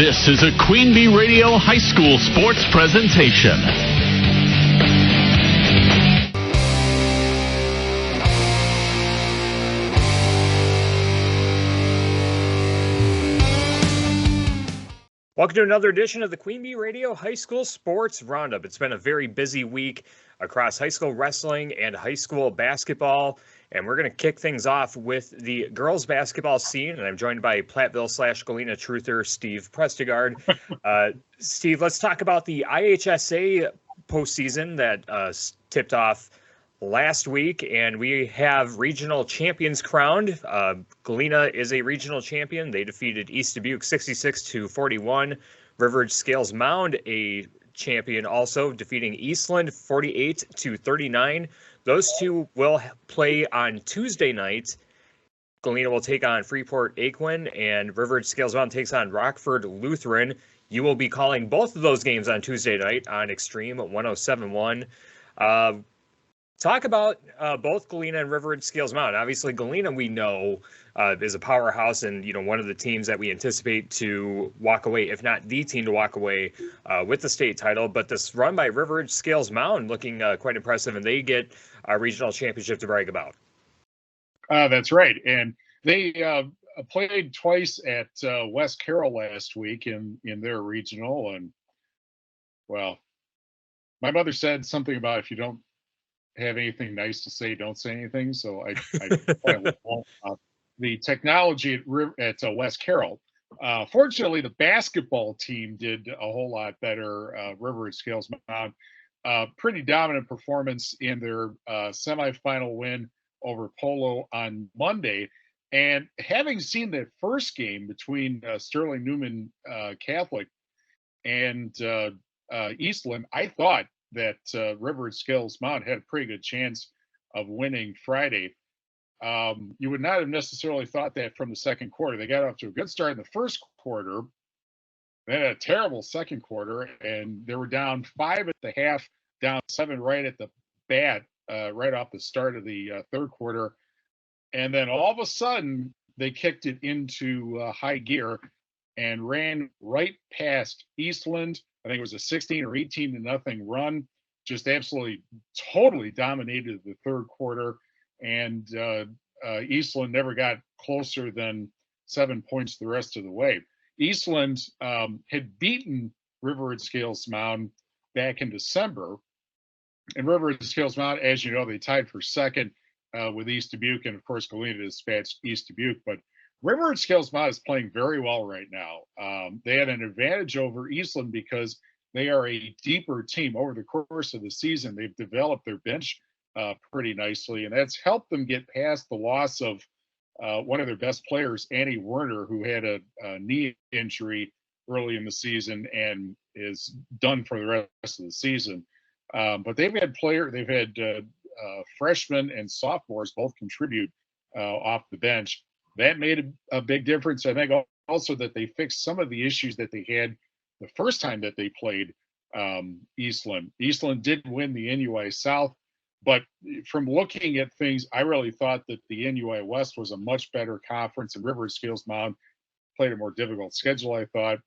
This is a Queen Bee Radio High School sports presentation. Welcome to another edition of the Queen Bee Radio High School Sports Roundup. It's been a very busy week across high school wrestling and high school basketball, and we're going to kick things off with the girls basketball scene, and I'm joined by Platteville/Galena truther Steve Prestigard. Steve, let's talk about the IHSA postseason that tipped off last week, and we have regional champions crowned. Galena is a regional champion. They defeated East Dubuque 66-41. River Ridge Scales Mound, a champion, also defeating Eastland 48-39. Those two will play on Tuesday night. Galena will take on Freeport Aquin, and River Ridge Scales Mound takes on Rockford Lutheran. You will be calling both of those games on Tuesday night on Extreme 107.1. Talk about both Galena and River Ridge Scales Mound. Obviously, Galena, we know, is a powerhouse and, one of the teams that we anticipate to walk away, if not the team to walk away with the state title. But this run by River Ridge Scales Mound looking quite impressive, and they get a regional championship to brag about. That's right. And they played twice at West Carroll last week in their regional. And, well, my mother said something about if you don't have anything nice to say, don't say anything. So I the technology at West Carroll. Fortunately, the basketball team did a whole lot better. River Ridge Scales Mound, pretty dominant performance in their semifinal win over Polo on Monday. And having seen that first game between Sterling Newman Catholic and Eastland, I thought that River Ridge Scales Mound had a pretty good chance of winning Friday. You would not have necessarily thought that from the second quarter. They got off to a good start in the first quarter, then a terrible second quarter, and they were down 5 at the half, down 7 right at the bat, right off the start of the third quarter. And then all of a sudden, they kicked it into high gear and ran right past Eastland. I think it was a 16 or 18-0 run. Just absolutely, totally dominated the third quarter. And Eastland never got closer than 7 points the rest of the way. Eastland had beaten River Ridge Scales Mound back in December. And River Ridge Scales Mound, as you know, they tied for second with East Dubuque. And, of course, Galena dispatched East Dubuque. But River Ridge Scales Mound is playing very well right now. They had an advantage over Eastland because they are a deeper team. Over the course of the season, they've developed their bench pretty nicely, and that's helped them get past the loss of one of their best players, Annie Werner, who had a knee injury early in the season and is done for the rest of the season. But they've had freshmen and sophomores both contribute off the bench. That made a big difference. I think also that they fixed some of the issues that they had the first time that they played Eastland. Eastland did win the NUI South, but from looking at things, I really thought that the NUI West was a much better conference, and River Ridge Scales Mound played a more difficult schedule, I thought.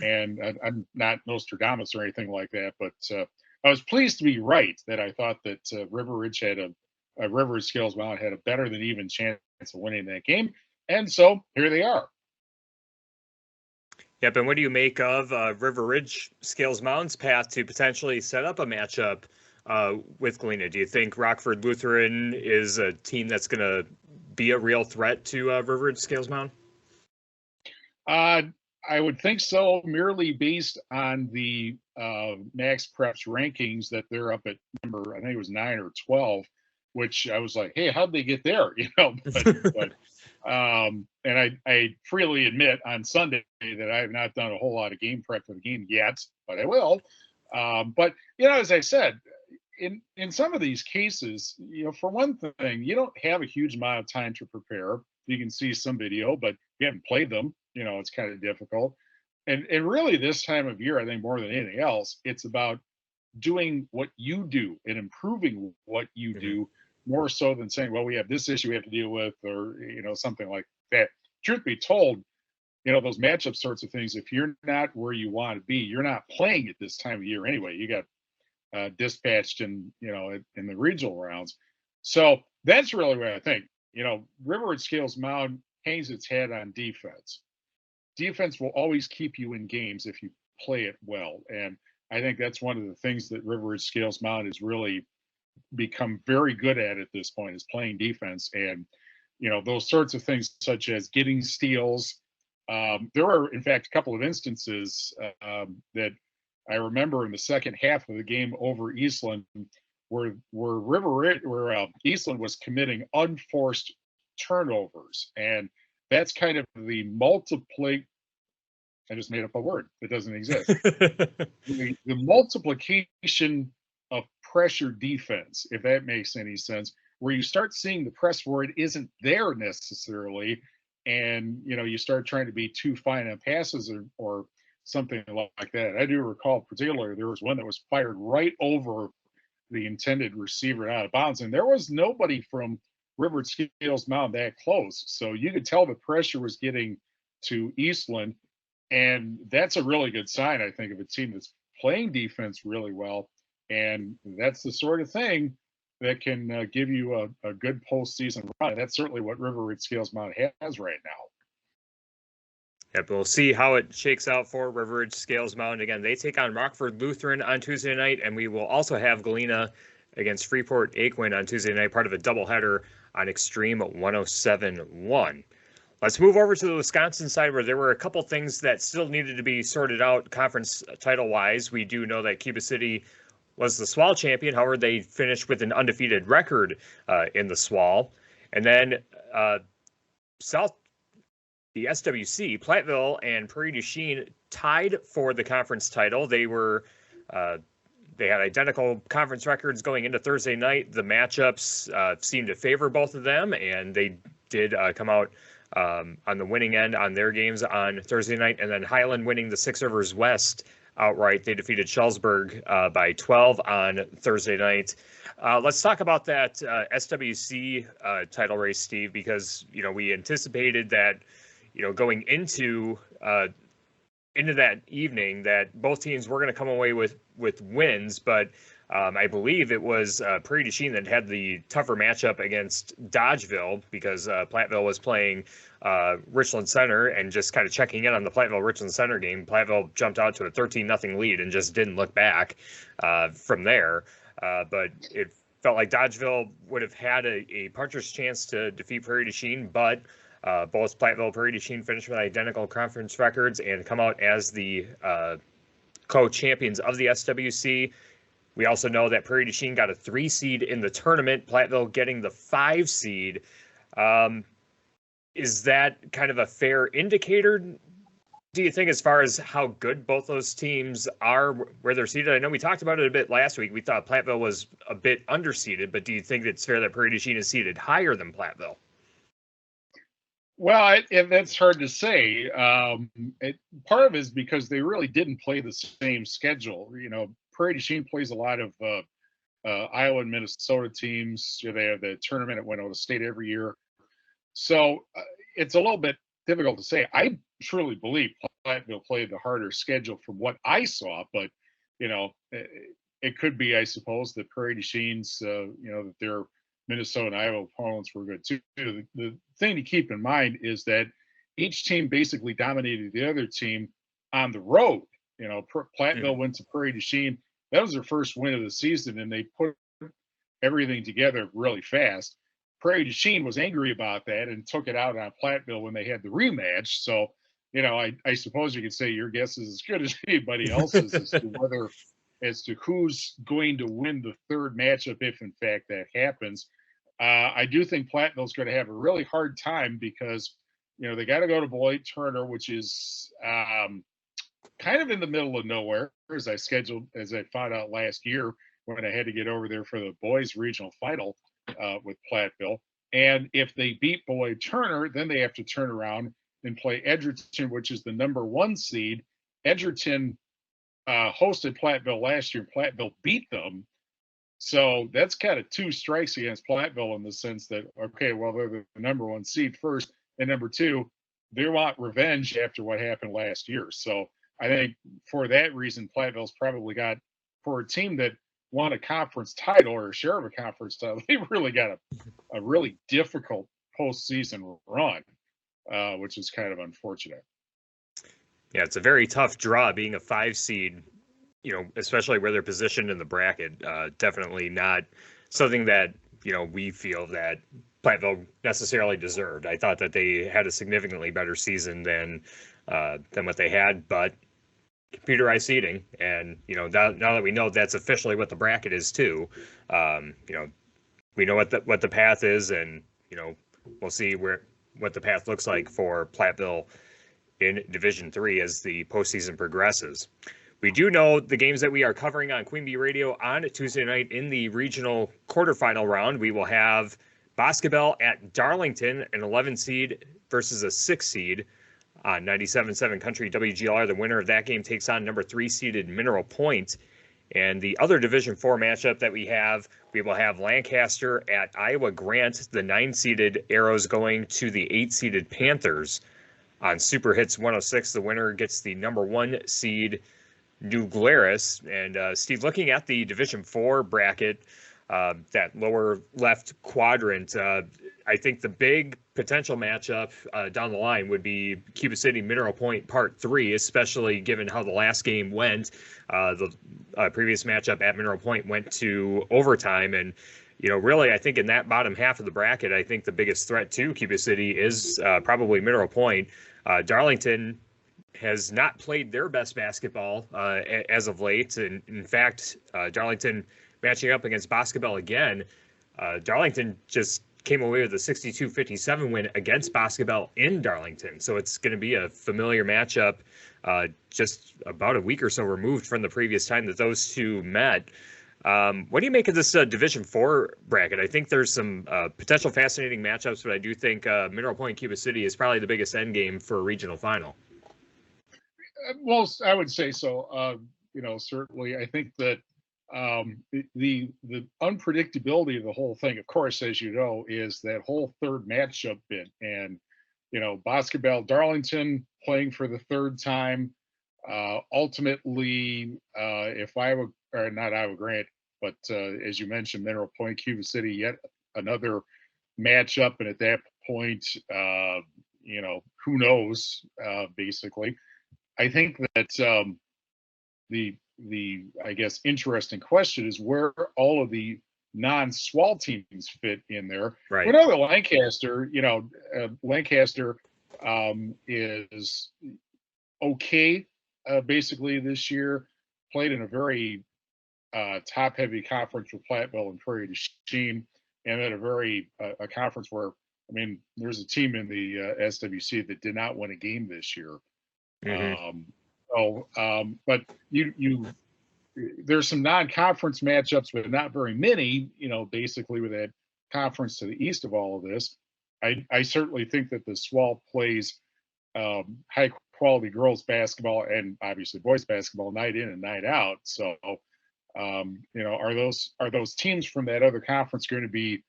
And I'm not Nostradamus or anything like that, but I was pleased to be right that I thought that River Ridge Scales Mound had a better than even chance of winning that game. And so here they are. Yep, and what do you make of River Ridge Scales Mound's path to potentially set up a matchup with Galena? Do you think Rockford Lutheran is a team that's going to be a real threat to River Ridge Scales Mound? I would think so, merely based on the Max Preps rankings that they're up at number, I think it was 9 or 12, which I was like, hey, how'd they get there? And I freely admit on Sunday that I have not done a whole lot of game prep for the game yet, but I will. But, as I said, in some of these cases, for one thing, you don't have a huge amount of time to prepare. You can see some video, but you haven't played them. It's kind of difficult. And really this time of year, I think more than anything else, it's about doing what you do and improving what you do more so than saying, well, we have this issue we have to deal with, or, something like that. Truth be told, those matchup sorts of things, if you're not where you want to be, you're not playing at this time of year anyway. You got dispatched in the regional rounds. So that's really what I think. River Ridge Scales Mound hangs its head on defense. Defense will always keep you in games if you play it well. And I think that's one of the things that River Ridge Scales Mound has really become very good at this point, is playing defense. And, those sorts of things such as getting steals. There were, in fact, a couple of instances that I remember in the second half of the game over Eastland where Eastland was committing unforced turnovers. And that's kind of the I just made up a word that doesn't exist. the multiplication of pressure defense, if that makes any sense, where you start seeing the press where it isn't there necessarily, and you start trying to be too fine on passes or something like that. I do recall particularly there was one that was fired right over the intended receiver out of bounds, and there was nobody from River Scales Mound that close, so you could tell the pressure was getting to Eastland, and that's a really good sign, I think, of a team that's playing defense really well. And that's the sort of thing that can give you a good postseason run. And that's certainly what River Ridge Scales Mound has right now. Yep, we'll see how it shakes out for River Ridge Scales Mound. Again, they take on Rockford Lutheran on Tuesday night, and we will also have Galena against Freeport Aquin on Tuesday night, part of a doubleheader on Extreme 107.1. Let's move over to the Wisconsin side, where there were a couple things that still needed to be sorted out conference title-wise. We do know that Cuba City was the SWAL champion. However, they finished with an undefeated record in the SWAL. And then the SWC, Platteville and Prairie du Chien tied for the conference title. They had identical conference records going into Thursday night. The matchups seemed to favor both of them, and they did come out on the winning end on their games on Thursday night. And then Highland winning the Six Rivers West outright. They defeated Shullsburg by 12 on Thursday night. Let's talk about that SWC title race, Steve, because we anticipated that going into that evening that both teams were going to come away with wins, but I believe it was Prairie du Chien that had the tougher matchup against Dodgeville, because Platteville was playing Richland Center, and just kind of checking in on the Platteville-Richland Center game, Platteville jumped out to a 13-0 lead and just didn't look back from there. But it felt like Dodgeville would have had a puncher's chance to defeat Prairie du Chien, but both Platteville and Prairie du Chien finished with identical conference records and come out as the co-champions of the SWC. We also know that Prairie du Chien got a 3 seed in the tournament, Platteville getting the 5 seed. Is that kind of a fair indicator, do you think, as far as how good both those teams are, where they're seated? I know we talked about it a bit last week. We thought Platteville was a bit underseeded, but do you think it's fair that Prairie du Chien is seated higher than Platteville? Well, that's hard to say. Part of it is because they really didn't play the same schedule. Prairie du Chien plays a lot of Iowa and Minnesota teams. They have the tournament at Winona State every year. So it's a little bit difficult to say. I truly believe Platteville played the harder schedule from what I saw, but, it could be, I suppose, that Prairie du Chien's, that their Minnesota and Iowa opponents were good too. The thing to keep in mind is that each team basically dominated the other team on the road. Platteville went to Prairie du Chien. That was their first win of the season, and they put everything together really fast. Prairie du Chien was angry about that and took it out on Platteville when they had the rematch. So, I suppose you could say your guess is as good as anybody else's as to who's going to win the third matchup, if in fact that happens. I do think Platteville's going to have a really hard time because, they got to go to Beloit Turner, which is kind of in the middle of nowhere, as I found out last year when I had to get over there for the boys regional final with Platteville. And if they beat Beloit Turner, then they have to turn around and play Edgerton, which is the number 1 seed. Edgerton hosted Platteville last year. Platteville beat them. So that's kind of 2 strikes against Platteville in the sense that, okay, well, they're the number 1 seed first, and number 2, they want revenge after what happened last year. So I think for that reason, Platteville's probably got, for a team that won a conference title or a share of a conference title, they really got a really difficult postseason run, which is kind of unfortunate. Yeah, it's a very tough draw being a 5 seed, especially where they're positioned in the bracket. Definitely not something that, we feel that Platteville necessarily deserved. I thought that they had a significantly better season than what they had, but computerized seeding, and now that we know that's officially what the bracket is too, we know what the path is, and we'll see what the path looks like for Platteville in Division 3 as the postseason progresses. We do know the games that we are covering on Queen Bee Radio on Tuesday night in the regional quarterfinal round. We will have basketball at Darlington, an 11 seed versus a 6 seed on 97.7 Country WGLR. The winner of that game takes on number 3 seeded Mineral Point. And the other Division 4 matchup that we will have Lancaster at Iowa Grant, the 9 seeded Arrows going to the 8 seeded Panthers. On Super Hits 106, the winner gets the number 1 seed New Glarus. And Steve, looking at the Division 4 bracket, that lower left quadrant, I think the big potential matchup down the line would be Cuba City Mineral Point Part 3, especially given how the last game went. The previous matchup at Mineral Point went to overtime, and really, I think in that bottom half of the bracket, I think the biggest threat to Cuba City is probably Mineral Point. Darlington has not played their best basketball as of late, and in fact, Darlington matching up against basketball again. Darlington just came away with a 62-57 win against basketball in Darlington. So it's going to be a familiar matchup, just about a week or so removed from the previous time that those two met. What do you make of this Division 4 bracket? I think there's some potential fascinating matchups, but I do think Mineral Point Cuba City is probably the biggest end game for a regional final. Well, I would say so. Certainly, I think that the unpredictability of the whole thing, of course, as you know, is that whole third matchup bit. And basketball Darlington playing for the third time. Ultimately, if Iowa, or not Iowa Grant, but as you mentioned, Mineral Point Cuba City, yet another matchup, and at that point, who knows? Basically, I think that the I guess interesting question is where all of the non-SWAL teams fit in there. Right. We know that Lancaster, Lancaster is okay basically this year. Played in a very top-heavy conference with Platteville and Prairie du Chien, and at a conference where, there's a team in the SWC that did not win a game this year. Mm-hmm. But there's some non-conference matchups, but not very many, basically with that conference to the east of all of this. I certainly think that the SWAL plays high quality girls basketball and obviously boys basketball night in and night out. So, are those teams from that other conference going to be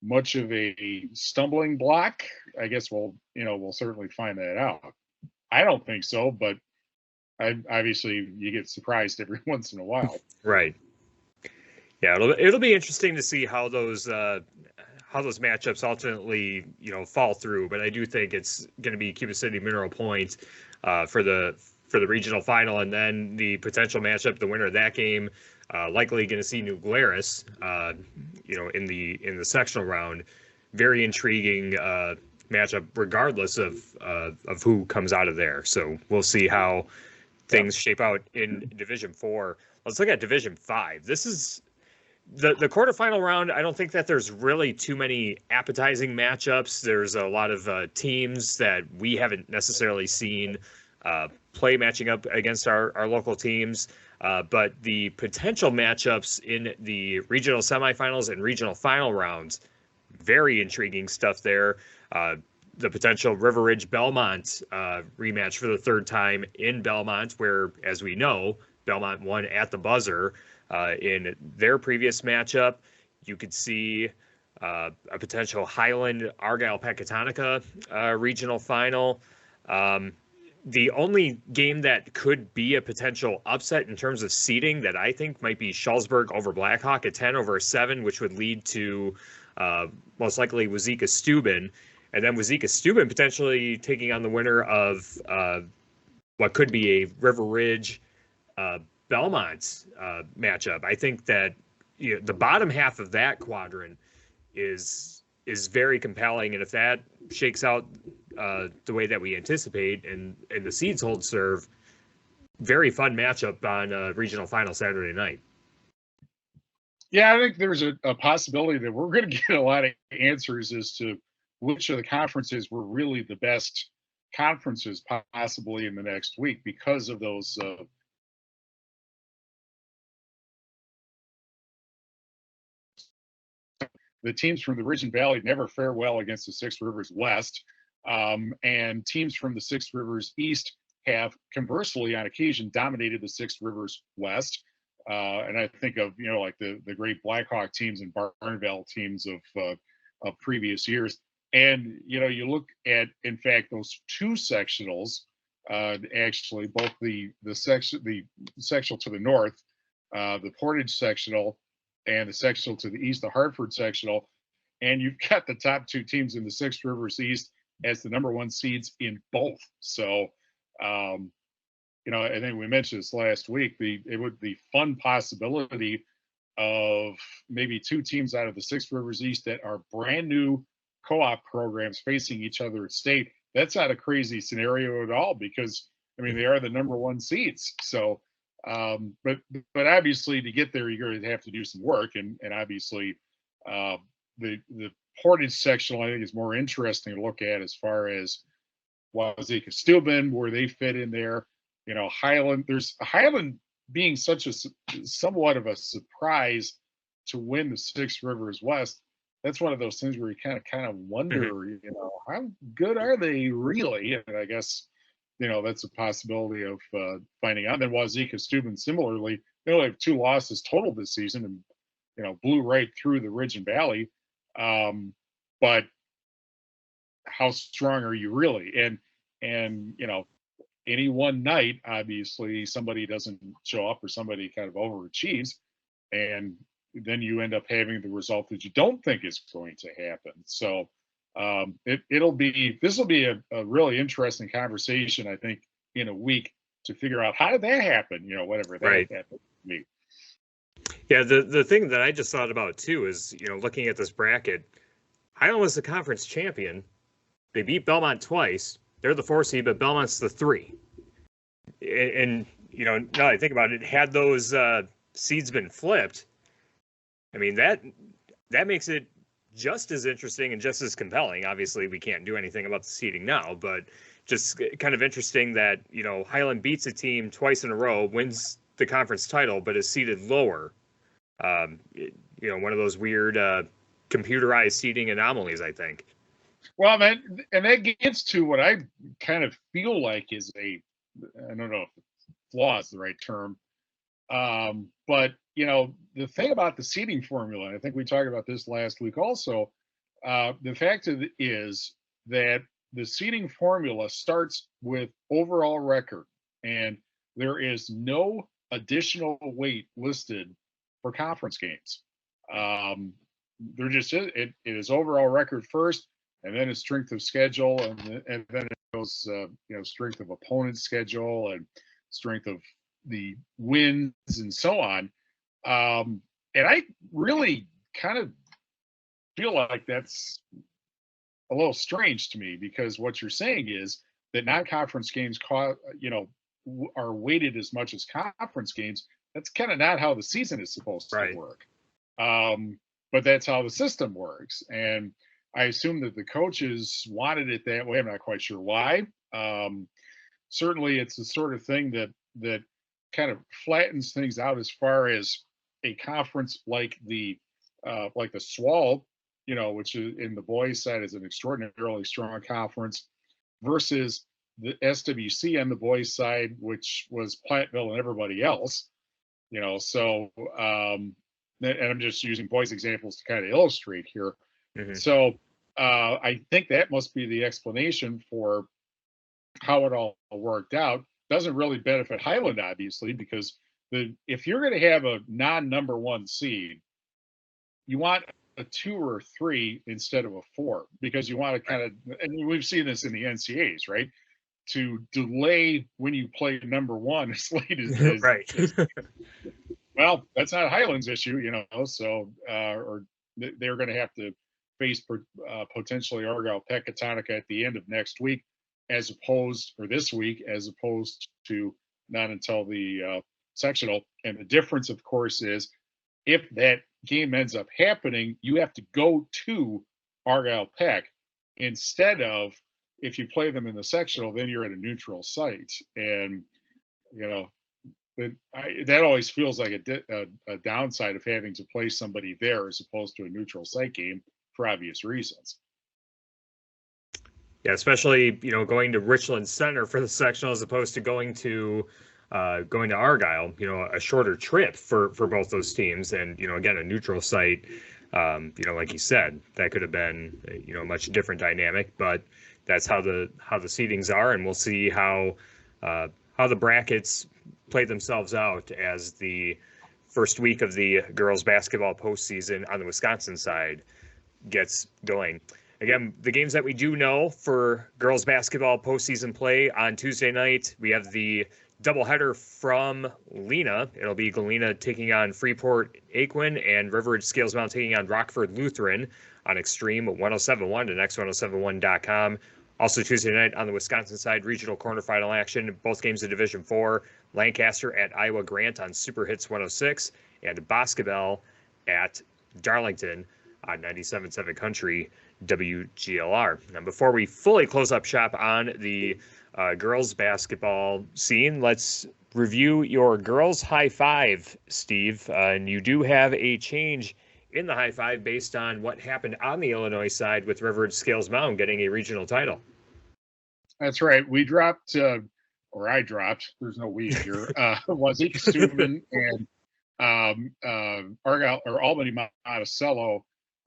much of a stumbling block? I guess we'll certainly find that out. I don't think so, but obviously you get surprised every once in a while. Right. Yeah, it'll be interesting to see how those matchups ultimately fall through. But I do think it's going to be Cuba City Mineral Point for the regional final, and then the potential matchup, the winner of that game, likely going to see New Glarus, in the sectional round. Very intriguing matchup, regardless of who comes out of there. So we'll see how things shape out in Division 4. Let's look at Division 5. This is the quarterfinal round. I don't think that there's really too many appetizing matchups. There's a lot of teams that we haven't necessarily seen play matching up against our local teams. But the potential matchups in the regional semifinals and regional final rounds, very intriguing stuff there. The potential River Ridge Belmont rematch for the third time in Belmont, where, as we know, Belmont won at the buzzer in their previous matchup. You could see a potential Highland Argyle Pecatonica regional final. The only game that could be a potential upset in terms of seeding that I think might be Shullsburg over Blackhawk, a 10 over a 7, which would lead to most likely Wazeeka Steuben. And then Wazeeka Steuben potentially taking on the winner of what could be a River Ridge Belmont matchup. I think that the bottom half of that quadrant is very compelling, and if that shakes out the way that we anticipate, and the seeds hold serve, very fun matchup on regional final Saturday night. Yeah, I think there's a possibility that we're going to get a lot of answers as to which of the conferences were really the best conferences possibly in the next week because of those the teams from the Ridge and Valley never fare well against the Six Rivers West, and teams from the Six Rivers East have conversely on occasion dominated the Six Rivers West. And I think of, like the great Blackhawk teams and Barnville teams of previous years. And, you look at, in fact, those two sectionals, actually, both the sectional to the north, the Portage sectional, and the sectional to the east, the Hartford sectional. And you've got the top two teams in the Six Rivers East as the number one seeds in both. So, I think we mentioned this last week, it would be fun possibility of maybe two teams out of the Six Rivers East that are brand new co-op programs facing each other at state. That's not a crazy scenario at all because, they are the number one seeds. So, but obviously to get there, you're going to have to do some work. And obviously the Portage sectional, I think, is more interesting to look at as far as Wazeeka Steuben, where they fit in there. Highland, there's Highland being such somewhat of a surprise to win the Six Rivers West. That's one of those things where you kind of wonder, how good are they really? And I guess, that's a possibility of finding out. And then Wazeeka Steuben, similarly, they only have 2 losses total this season and, blew right through the Ridge and Valley. But how strong are you really? And any one night, obviously, somebody doesn't show up or somebody kind of overachieves, and then you end up having the result that you don't think is going to happen. So this will be a really interesting conversation, I think, in a week to figure out how did that happen, whatever that happened to me. Yeah, the thing that I just thought about too is, looking at this bracket, Highland was the conference champion. They beat Belmont twice. They're the 4 seed, but Belmont's the 3. And now that I think about it, had those seeds been flipped, that makes it just as interesting and just as compelling. Obviously, we can't do anything about the seeding now, but just kind of interesting that, Highland beats a team twice in a row, wins the conference title, but is seated lower. One of those weird computerized seeding anomalies, I think. Well, man, and that gets to what I kind of feel like is I don't know if flaw is the right term, but the thing about the seeding formula, and I think we talked about this last week also, the fact is that the seeding formula starts with overall record, and there is no additional weight listed for conference games. There just is. It is overall record first, and then it's strength of schedule, and then it goes, strength of opponent schedule and strength of the wins and so on. And I really kind of feel like that's a little strange to me, because what you're saying is that non-conference games, are weighted as much as conference games. That's kind of not how the season is supposed to work. But that's how the system works. And I assume that the coaches wanted it that way. I'm not quite sure why. Certainly, it's the sort of thing that kind of flattens things out as far as a conference like the SWAL, which is in the boys' side is an extraordinarily strong conference, versus the SWC on the boys' side, which was Platteville and everybody else. So and I'm just using boys examples to kind of illustrate here. Mhm. So I think that must be the explanation for how it all worked out. Doesn't really benefit Highland, obviously, because if you're going to have a non-number one seed, you want a 2 or 3 instead of a 4, because you want to kind of, and we've seen this in the NCAAs, right? To delay when you play number one as late as Right. well, that's not Highland's issue, so or they're going to have to face potentially Argyle Pecatonica at the end of next week, this week, as opposed to not until the sectional. And the difference, of course, is if that game ends up happening, you have to go to Argyle Peck instead of, if you play them in the sectional, then you're at a neutral site. And, that always feels like a downside of having to play somebody there as opposed to a neutral site game for obvious reasons. Yeah, especially, going to Richland Center for the sectional as opposed to going to Argyle, a shorter trip for both those teams. And, again, a neutral site, like you said, that could have been, a much different dynamic, but that's how the seedings are. And we'll see how the brackets play themselves out as the first week of the girls basketball postseason on the Wisconsin side gets going. Again, the games that we do know for girls basketball postseason play on Tuesday night, we have the doubleheader from Lena. It'll be Galena taking on Freeport Aquin and River Ridge Scales Mountain taking on Rockford Lutheran on Extreme 1071 and X1071.com. Also Tuesday night on the Wisconsin side, regional quarterfinal action, both games of Division 4, Lancaster at Iowa Grant on Super Hits 106 and Boscobel at Darlington on 97.7 Country WGLR. Now, before we fully close up shop on the girls basketball scene, let's review your girls high five, Steve. And you do have a change in the high five based on what happened on the Illinois side with River Ridge Scales Mountain getting a regional title. That's right. We dropped, or I dropped, there's no we here, Wazeeka Steuben and Argyle or Albany Monticello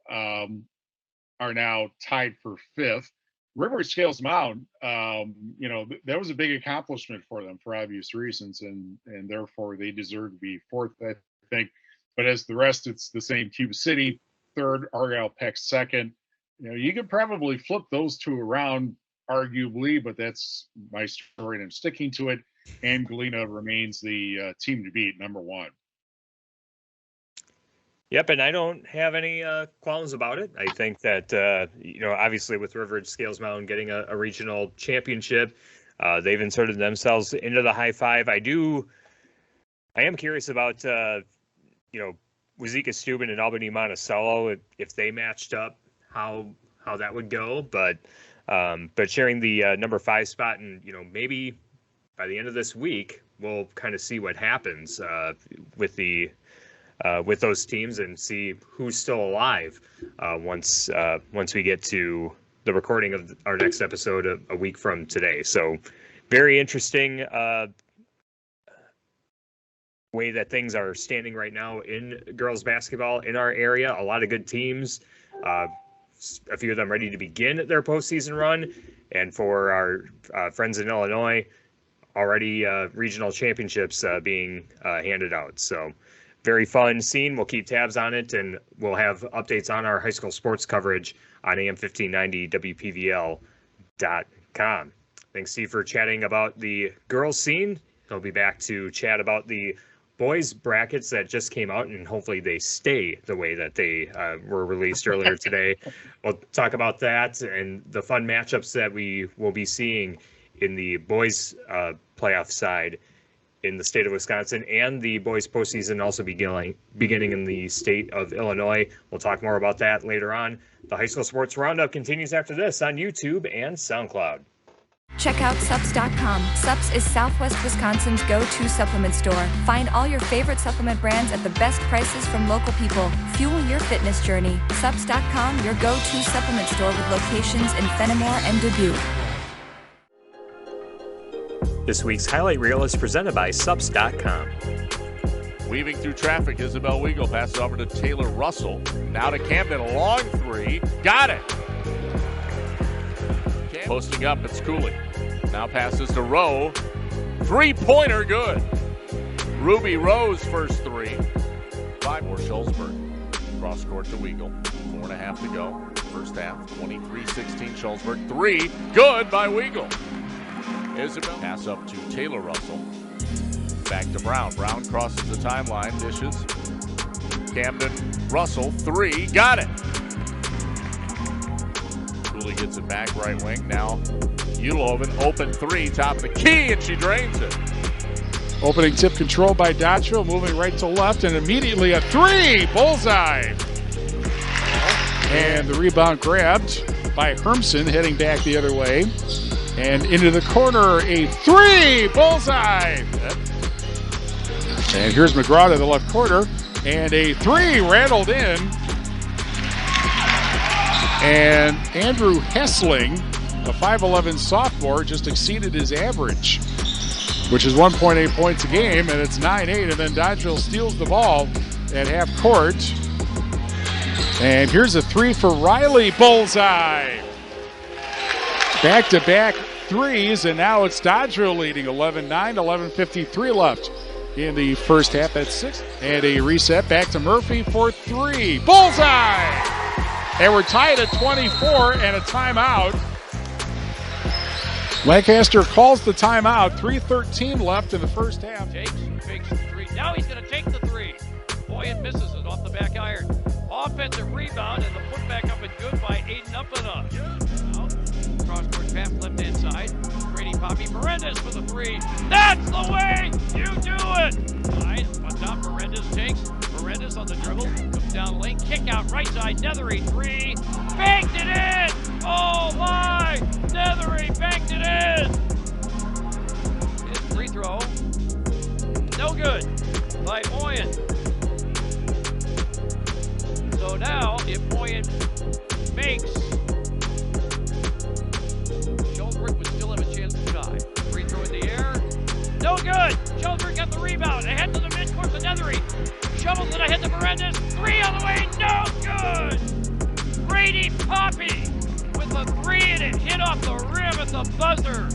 are now tied for 5th. River Ridge Scales Mountain, that was a big accomplishment for them for obvious reasons, and therefore they deserve to be 4th, I think. But as the rest, it's the same. Cuba City 3rd, Argyle Peck 2nd. You could probably flip those two around, arguably, but that's my story and I'm sticking to it. And Galena remains the team to beat, number 1. Yep, and I don't have any qualms about it. I think that, obviously with River Ridge Scales Mountain getting a regional championship, they've inserted themselves into the high five. I am curious about, Wazeeka Steuben and Albany Monticello, if they matched up, how that would go. But sharing the number 5 spot, and, maybe by the end of this week, we'll kind of see what happens with those teams and see who's still alive once we get to the recording of our next episode a week from today. So very interesting way that things are standing right now in girls basketball in our area. A lot of good teams, a few of them ready to begin their postseason run. And for our friends in Illinois, already regional championships being handed out. So very fun scene. We'll keep tabs on it, and we'll have updates on our high school sports coverage on AM 1590 WPVL.com. Thanks, Steve, for chatting about the girls scene. He'll be back to chat about the boys brackets that just came out, and hopefully they stay the way that they were released earlier today. We'll talk about that and the fun matchups that we will be seeing in the boys playoff side in the state of Wisconsin, and the boys postseason also beginning in the state of Illinois. We'll talk more about that later on. The High School Sports Roundup continues after this on YouTube and SoundCloud. Check out Sups.com. Sups is Southwest Wisconsin's go-to supplement store. Find all your favorite supplement brands at the best prices from local people. Fuel your fitness journey. Sups.com, your go-to supplement store with locations in Fennimore and Dubuque. This week's highlight reel is presented by Sups.com. Weaving through traffic, Isabel Weigel passes over to Taylor Russell. Now to Camden, a long three. Got it! Posting up, it's Cooley. Now passes to Rowe. Three-pointer, good. Ruby Rowe's first three. 5 more Shullsburg. Cross court to Weigel. 4.5 to go. First half, 23-16 Shullsburg. Three, good by Weigel. Isabel pass up to Taylor Russell. Back to Brown. Brown crosses the timeline, dishes. Camden, Russell, three, got it. Cooley gets it back, right wing. Now Uloven, open three, top of the key, and she drains it. Opening tip control by Dodgeville, moving right to left, and immediately a three, bullseye. And the rebound grabbed by Hermsen, heading back the other way. And into the corner, a three, bullseye. And here's McGraw to the left corner, and a three rattled in. And Andrew Hessling, a 5'11 sophomore, just exceeded his average, which is 1.8 points a game, and it's 9-8. And then Dodgeville steals the ball at half court. And here's a three for Riley, bullseye. Back-to-back threes, and now it's Dodgeville leading 11-9, 11:53 left in the first half at 6. And a reset back to Murphy for three. Bullseye! And we're tied at 24 and a timeout. Lancaster calls the timeout. 3:13 left in the first half. Takes the three. Now he's going to take the three. Boyan misses it off the back iron. Offensive rebound, and the putback up and good by Aiden Uppana. Cross-court pass, left-hand side. Grady Poppy Berendez for the three. That's the way you do it! Right, on top, Berendez takes. Berendez on the dribble. Comes down lane. Kick out right side. Nethery three. Banked it in! Oh my! Nethery banked it in! His free throw. No good by Boyan. So now, if Boyan makes, Shullsburg would still have a chance to tie. Free throw in the air. No good! Shullsburg got the rebound. Ahead to the midcourt to Nethery. Shovels it ahead to Berendez. Three on the way. No good! Brady Poppy with a three, and it hit off the rim at the buzzer.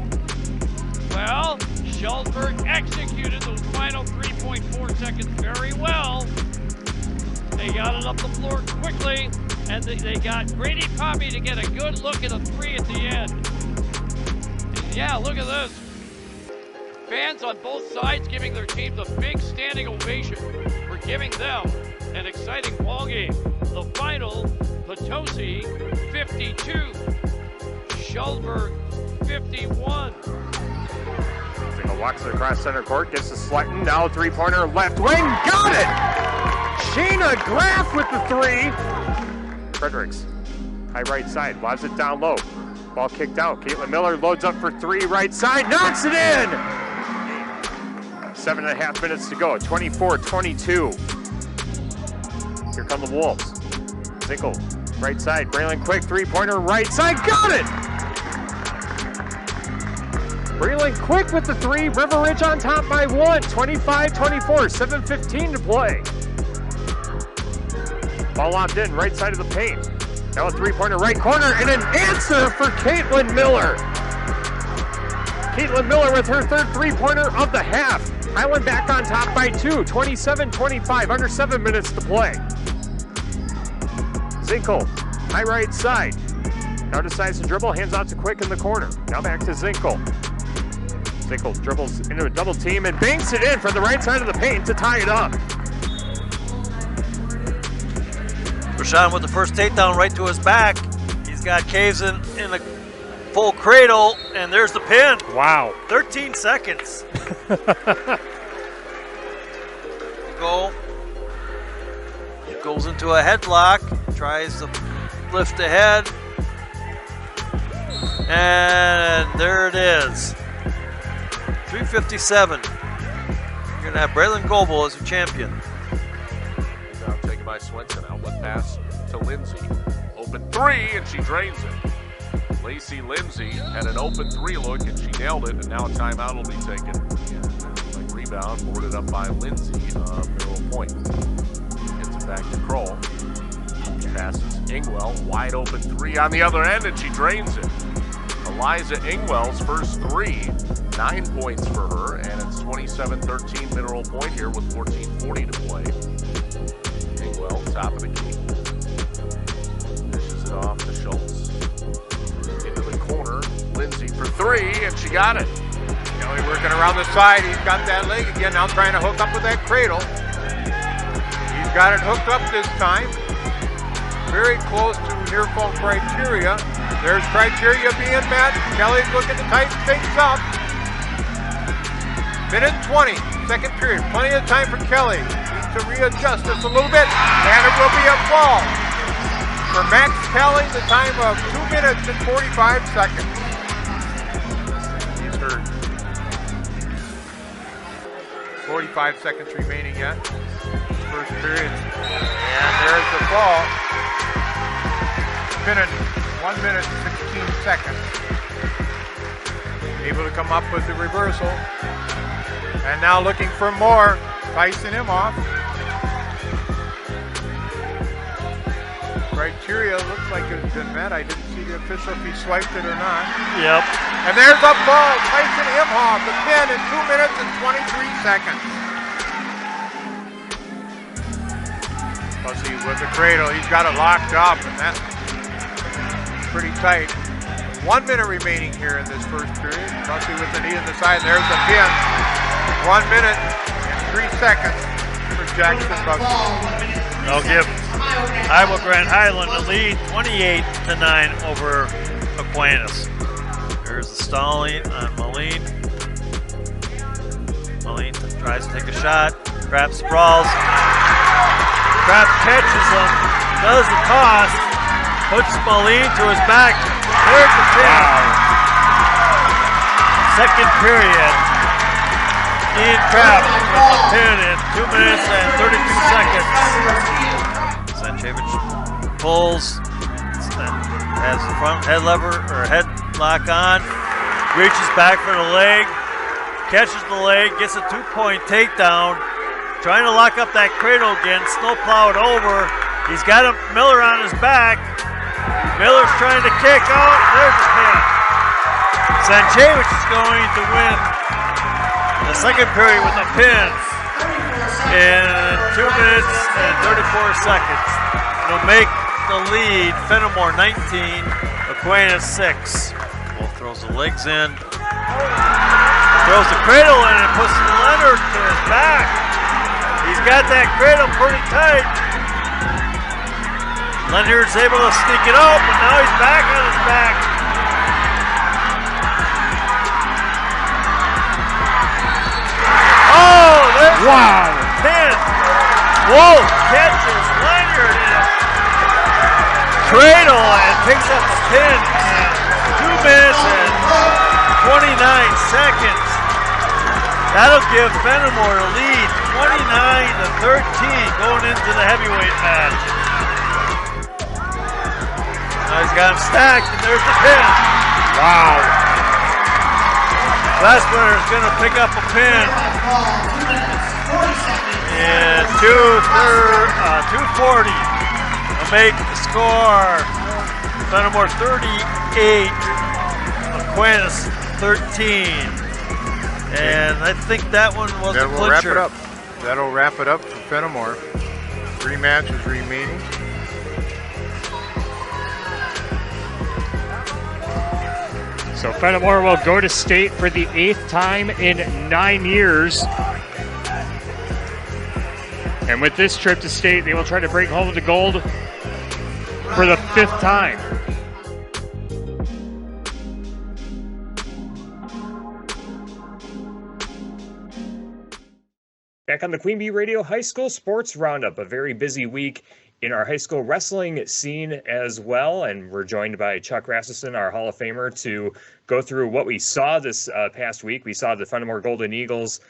Well, Shullsburg executed those final 3.4 seconds very well. They got it up the floor quickly, and they got Brady Poppy to get a good look at a three at the end. And yeah, look at this. Fans on both sides giving their teams a big standing ovation for giving them an exciting ball game. The final, Potosi 52, Shullsburg 51. Walks it across center court, gets to Sletton, now three-pointer left wing, got it! Sheena Graff with the three. Fredericks, high right side, lobs it down low. Ball kicked out. Caitlin Miller loads up for three, right side, knocks it in! 7.5 minutes to go, 24-22. Here come the Wolves. Zinkel, right side, Braylon Quick, three-pointer, right side, got it! Braylon Quick with the three, River Ridge on top by one, 25-24, 7:15 to play. Ball lobbed in, right side of the paint. Now a three-pointer, right corner, and an answer for Caitlin Miller. Caitlin Miller with her third three-pointer of the half. Highland back on top by two, 27-25, under 7 minutes to play. Zinkel, high right side. Now decides to dribble, hands out to Quick in the corner. Now back to Zinkel. Zinkel dribbles into a double team and banks it in from the right side of the paint to tie it up. Rashawn with the first takedown right to his back. He's got Caves in a full cradle, and there's the pin. Wow. 13 seconds. Goes into a headlock, tries to lift ahead, and there it is. 3:57. You're going to have Braylon Goebel as your champion. Now taken by Swenson. Outlet pass to Lindsay. Open three, and she drains it. Lacey Lindsay had an open three look, and she nailed it, and now a timeout will be taken. rebound, boarded up by Lindsay of Mineral Point. Gets it back to Kroll. Passes Ingwell, wide open three on the other end, and she drains it. Eliza Ingwell's first three, 9 points for her, and it's 27-13 Mineral Point here with 14:40 to play. Ingwell, top of the key. Dishes it off to Schultz. Into the corner, Lindsay for three, and she got it. Kelly working around the side. He's got that leg again, now trying to hook up with that cradle. He's got it hooked up this time. Very close to near full criteria. There's criteria being met. Kelly's looking to tighten things up. Minute 20, second period. Plenty of time for Kelly. Needs to readjust just a little bit, and it will be a fall. For Max Kelly, the time of 2 minutes and 45 seconds. He's hurt. 45 seconds remaining yet. First period. And there's the ball. Minute, 1 minute, 16 seconds. Able to come up with the reversal. And now looking for more. Tyson Imhoff. Criteria looks like it's been met. I didn't see the official if he swiped it or not. Yep. And there's a ball. Tyson Imhoff, the pin in 2 minutes and 23 seconds. Potosi with the cradle. He's got it locked up, and that's pretty tight. 1 minute remaining here in this first period. Potosi with the knee in the side. There's the pin. 1 minute and 3 seconds for Jackson Bugsy. They'll give Iowa Grand Highland a lead, 28-9 over Aquinas. There's the stalling on Moline. Moline tries to take a shot. Crab sprawls. Crab catches him. Does the toss. Puts Moline to his back. There's the pin. Second period. Ian Crab with the pin in 2 minutes and 32 seconds. Sanchevich pulls, has the front head lever or headlock on, reaches back for the leg, catches the leg, gets a 2-point takedown, trying to lock up that cradle again, snowplow it over. He's got Miller on his back. Miller's trying to kick out. There's the pin. Sanchevich is going to win the second period with a pin in 2 minutes and 34 seconds. It'll make the lead Fennimore 19, Aquinas 6. Wolf throws the legs in, throws the cradle in and puts Leonard to his back. He's got that cradle pretty tight. Leonard's able to sneak it out, but now he's back on his back. Oh, there's the pin. Wolf catches Leonard in a cradle and picks up the pin in 2 minutes and 29 seconds. That'll give Fennimore the lead, 29-13, going into the heavyweight match. Now he's got him stacked, and there's the pin. Wow. Glassbrenner is going to pick up a pin. And 240 will make the score. Fennimore 38, Aquinas 13. And I think that one was the clincher. Wrap it up. That'll wrap it up for Fennimore. 3 matches remaining. So Fennimore will go to state for the 8th time in 9 years. And with this trip to state, they will try to bring home the gold for the 5th time. Back on the Queen Bee Radio High School Sports Roundup, a very busy week in our high school wrestling scene as well. And we're joined by Chuck Rasmussen, our Hall of Famer, to go through what we saw this past week. We saw the Fennimore Golden Eagles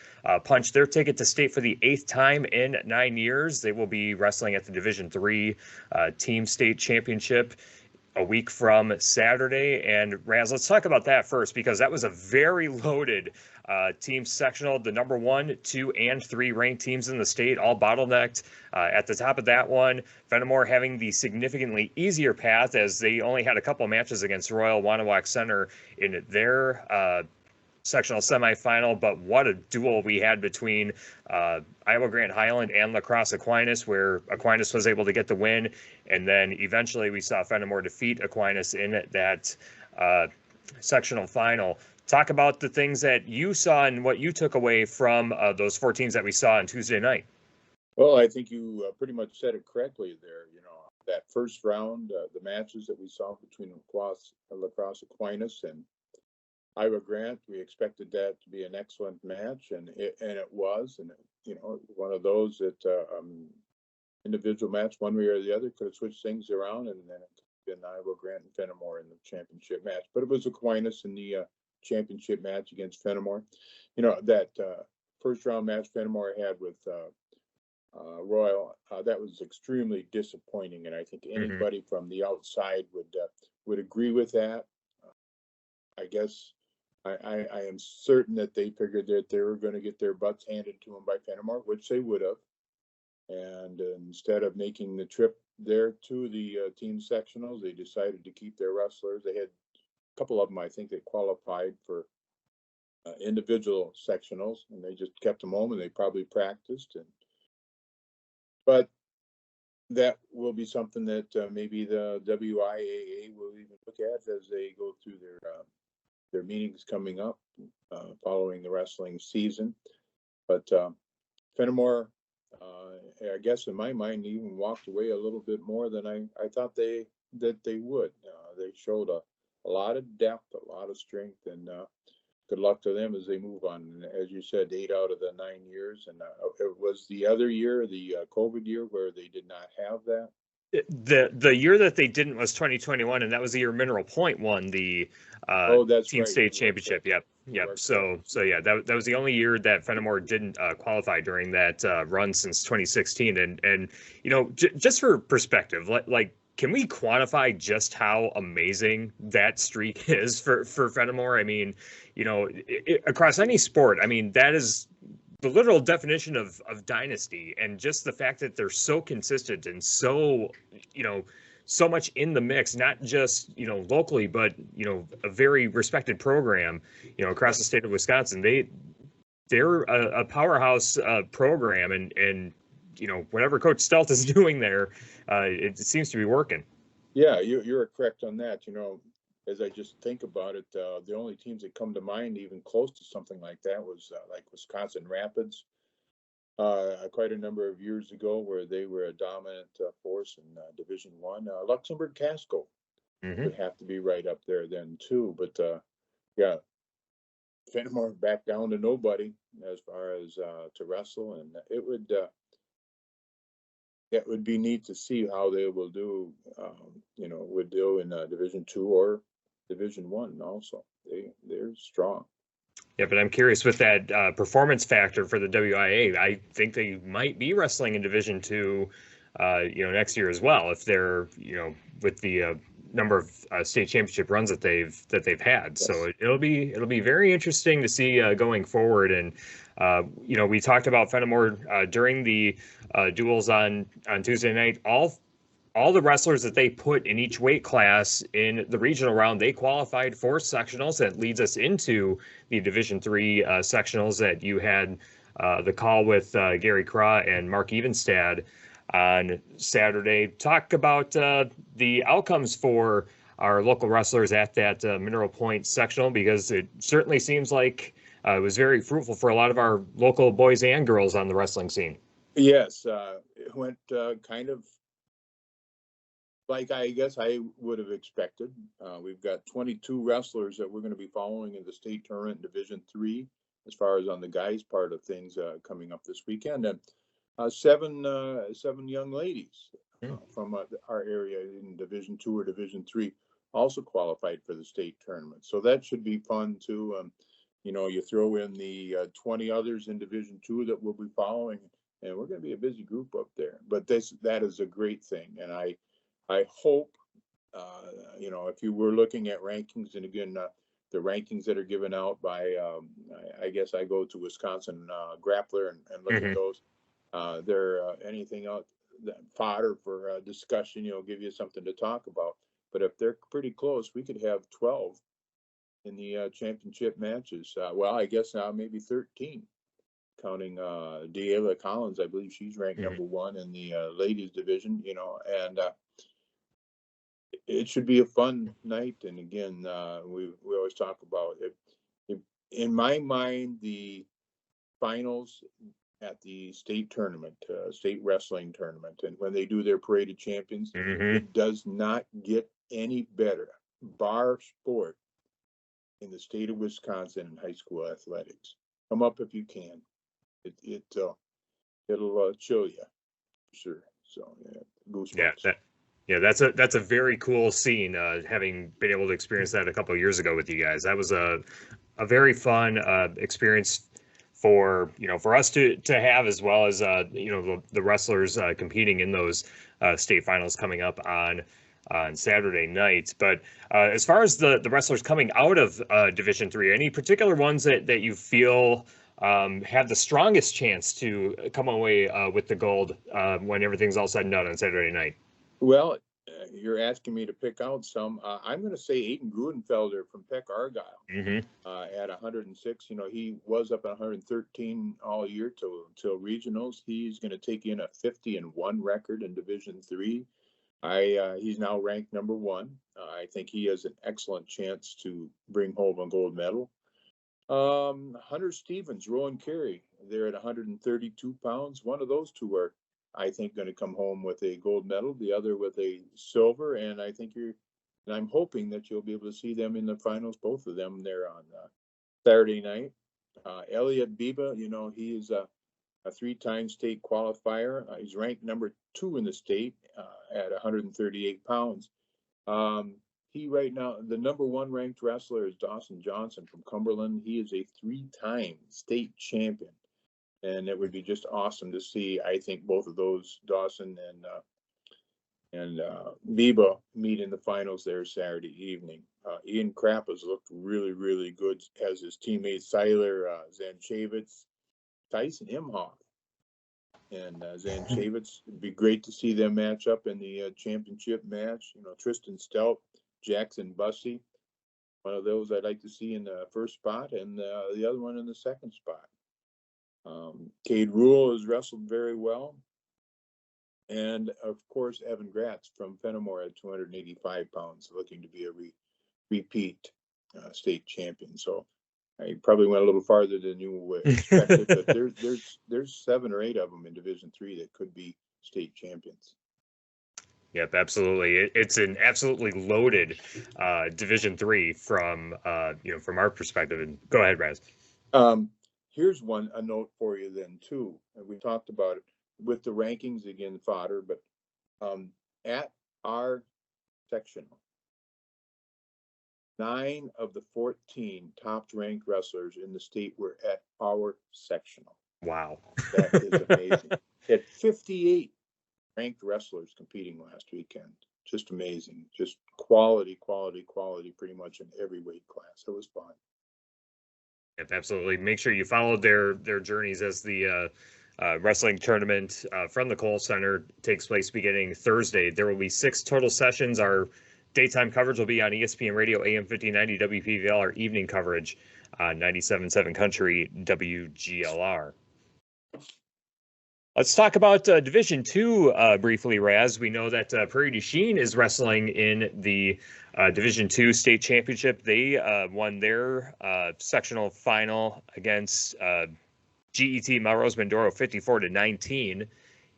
punch their ticket to state for the 8th time in 9 years. They will be wrestling at the Division III Team State Championship a week from Saturday. And Raz, let's talk about that first, because that was a very loaded team sectional. The number 1, 2, and 3 ranked teams in the state all bottlenecked. At the top of that one, Fennimore having the significantly easier path, as they only had a couple of matches against Royal Wanawak Center in their sectional semifinal. But what a duel we had between Iowa Grant Highland and La Crosse Aquinas, where Aquinas was able to get the win. And then eventually we saw Fennimore defeat Aquinas in that sectional final. Talk about the things that you saw and what you took away from those 4 teams that we saw on Tuesday night. Well, I think you pretty much said it correctly there. You know, that first round, the matches that we saw between La Crosse Aquinas and Iowa Grant, we expected that to be an excellent match, and it was. And you know, one of those that individual match, one way or the other, could have switched things around, and then it could have been Iowa Grant and Fennimore in the championship match. But it was Aquinas in the championship match against Fennimore. You know, that first round match Fennimore had with Royal, that was extremely disappointing, and I think anybody from the outside would agree with that. I guess I am certain that they figured that they were going to get their butts handed to them by Fennimore, which they would have. And instead of making the trip there to the team sectionals, they decided to keep their wrestlers. They had a couple of them, I think, that qualified for individual sectionals, and they just kept them home, and they probably practiced. But that will be something that maybe the WIAA will even look at as they go through their meetings coming up following the wrestling season. But Fennimore, I guess in my mind, even walked away a little bit more than I thought they would. They showed a lot of depth, a lot of strength, and good luck to them as they move on. And as you said, 8 out of the 9 years, and it was the other year, the COVID year, where they did not have that. The year that they didn't was 2021, and that was the year Mineral Point won the team state championship. Yep. So yeah, that was the only year that Fennimore didn't qualify during that run since 2016. And you know, just for perspective, like can we quantify just how amazing that streak is for Fennimore? I mean, you know, across any sport, I mean, that is the literal definition of dynasty, and just the fact that they're so consistent and so, you know, so much in the mix, not just, you know, locally, but, you know, a very respected program, you know, across the state of Wisconsin. They're a powerhouse program, and, you know, whatever Coach Steldt is doing there, it seems to be working. Yeah, you're correct on that. You know, as I just think about it, the only teams that come to mind even close to something like that was like Wisconsin Rapids, quite a number of years ago, where they were a dominant force in Division I. Luxembourg Casco would have to be right up there then too. But yeah, Fennimore back down to nobody as far as to wrestle, and it would be neat to see how they will do, you know, would do in Division II or Division I also. They're strong. Yeah, but I'm curious with that performance factor for the WIA. I think they might be wrestling in Division II, you know, next year as well, if they're, you know, with the number of state championship runs that they've had. Yes. So it'll be very interesting to see going forward. And you know, we talked about Fennimore during the duels on Tuesday night. All the wrestlers that they put in each weight class in the regional round, they qualified for sectionals. That leads us into the Division III sectionals that you had the call with Gary Craw and Mark Evenstad on Saturday. Talk about the outcomes for our local wrestlers at that Mineral Point sectional, because it certainly seems like it was very fruitful for a lot of our local boys and girls on the wrestling scene. Yes, it went kind of like I guess I would have expected. We've got 22 wrestlers that we're going to be following in the state tournament Division III, as far as on the guys' part of things coming up this weekend, and seven young ladies from our area in Division II or Division III also qualified for the state tournament. So that should be fun too. You know, you throw in the 20 others in Division II that we'll be following, and we're going to be a busy group up there. But that is a great thing, and I hope You know, if you were looking at rankings, and again, the rankings that are given out by, I guess I go to Wisconsin Grappler and look at those. They're anything else fodder for discussion, you know, give you something to talk about. But if they're pretty close, we could have 12 in the championship matches. Well, I guess now maybe 13, counting Deala Collins. I believe she's ranked number 1 in the ladies division, you know, and it should be a fun night. And again, we always talk about it. In my mind, the finals at the state tournament, state wrestling tournament, and when they do their parade of champions, it does not get any better, bar sport, in the state of Wisconsin in high school athletics. Come up if you can. It'll chill you, for sure. So yeah, goosebumps. Yeah, that's a very cool scene. Having been able to experience that a couple of years ago with you guys, that was a very fun experience for us to have, as well as the wrestlers competing in those state finals coming up on Saturday night. But as far as the wrestlers coming out of Division III, any particular ones that you feel have the strongest chance to come away with the gold when everything's all said and done on Saturday night? Well, you're asking me to pick out some. I'm going to say Aiden Grudenfelder from Peck Argyle at 106. You know, he was up at 113 all year till regionals. He's going to take in a 50-1 record in Division III. He's now ranked number 1. I think he has an excellent chance to bring home a gold medal. Hunter Stevens, Rowan Carey, they're at 132 pounds. One of those two are, I think, going to come home with a gold medal, the other with a silver. And I think I'm hoping that you'll be able to see them in the finals, both of them there on Saturday night. Elliot Biba, you know, he is a 3-time state qualifier. He's ranked number 2 in the state at 138 pounds. He right now, the number 1 ranked wrestler is Dawson Johnson from Cumberland. He is a 3-time state champion. And it would be just awesome to see, I think, both of those, Dawson and Biba, meet in the finals there Saturday evening. Ian Krapp has looked really, really good, as his teammates Seiler Zanchevitz, Tyson Imhoff, and Zanchevitz. It'd be great to see them match up in the championship match. You know, Tristan Steldt, Jackson Bussey, one of those I'd like to see in the first spot, and the other one in the second spot. Cade Rule has wrestled very well. And, of course, Evan Gratz from Fennimore at 285 pounds, looking to be a repeat state champion. So I probably went a little farther than you expected, but there's 7 or 8 of them in Division III that could be state champions. Yep, absolutely. It's an absolutely loaded Division III from our perspective. And go ahead, Raz. Here's a note for you then too. And we talked about it with the rankings again, fodder, but at our sectional, 9 of the 14 top ranked wrestlers in the state were at our sectional. Wow. That is amazing. Had 58 ranked wrestlers competing last weekend. Just amazing. Just quality pretty much in every weight class. It was fun. Yep, absolutely. Make sure you follow their journeys as the wrestling tournament from the Kohl Center takes place beginning Thursday. There will be 6 total sessions. Our daytime coverage will be on ESPN Radio, AM 1590 WPVL. Our evening coverage on 97.7 Country WGLR. Let's talk about Division II briefly, Raz. We know that Prairie du Chien is wrestling in the Division II state championship. They won their sectional final against GET Melrose Mindoro 54-19.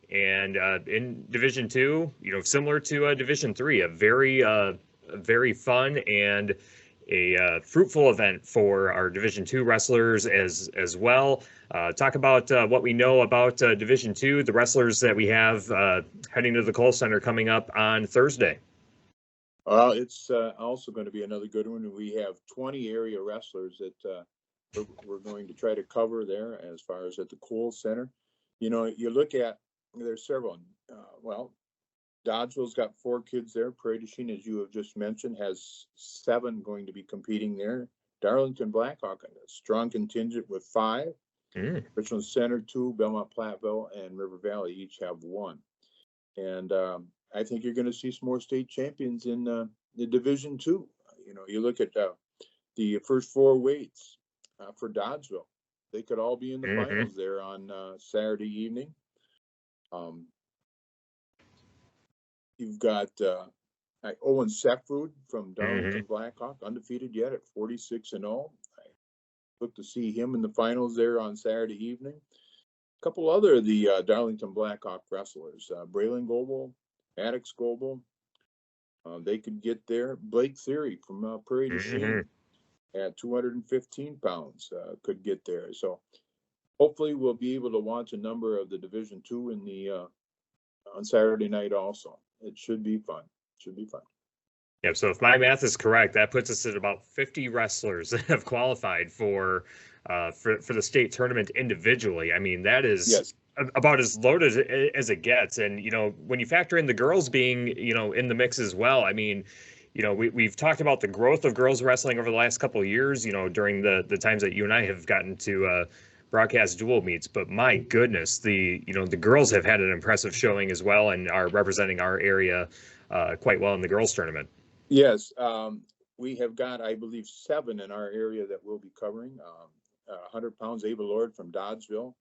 And in Division II, similar to Division III, a very fun and a fruitful event for our Division II wrestlers as well. Talk about what we know about Division II, the wrestlers that we have heading to the Kohl Center coming up on Thursday. Well, it's also going to be another good one. We have 20 area wrestlers that we're going to try to cover there as far as at the Kohl Center. You look at, there's several. Dodgeville's got 4 kids there. Prairie du Chien, as you have just mentioned, has 7 going to be competing there. Darlington Blackhawk, a strong contingent with 5. Richland Center 2, Belmont Platteville, and River Valley each have 1. And I think you're going to see some more state champions in the Division 2. You look at the first 4 weights for Dodgeville. They could all be in the finals there on Saturday evening. You've got Owen Sefrud from Darlington Blackhawk, undefeated yet at 46-0. I look to see him in the finals there on Saturday evening. A couple other of the Darlington Blackhawk wrestlers, Braylon Goebel, Maddox Goebel, they could get there. Blake Theory from Prairie du Chien at 215 pounds could get there. So hopefully we'll be able to watch a number of the Division 2 in the on Saturday night also. It should be fun. Yeah, so if my math is correct, that puts us at about 50 wrestlers that have qualified for the state tournament individually. I mean, that is about as loaded as it gets. And, when you factor in the girls being, in the mix as well, I mean, we've talked about the growth of girls wrestling over the last couple of years, during the times that you and I have gotten to broadcast dual meets, but my goodness, the girls have had an impressive showing as well and are representing our area quite well in the girls tournament. Yes, we have got, I believe, 7 in our area that we'll be covering. 100 pounds, Ava Lord from Dodgeville.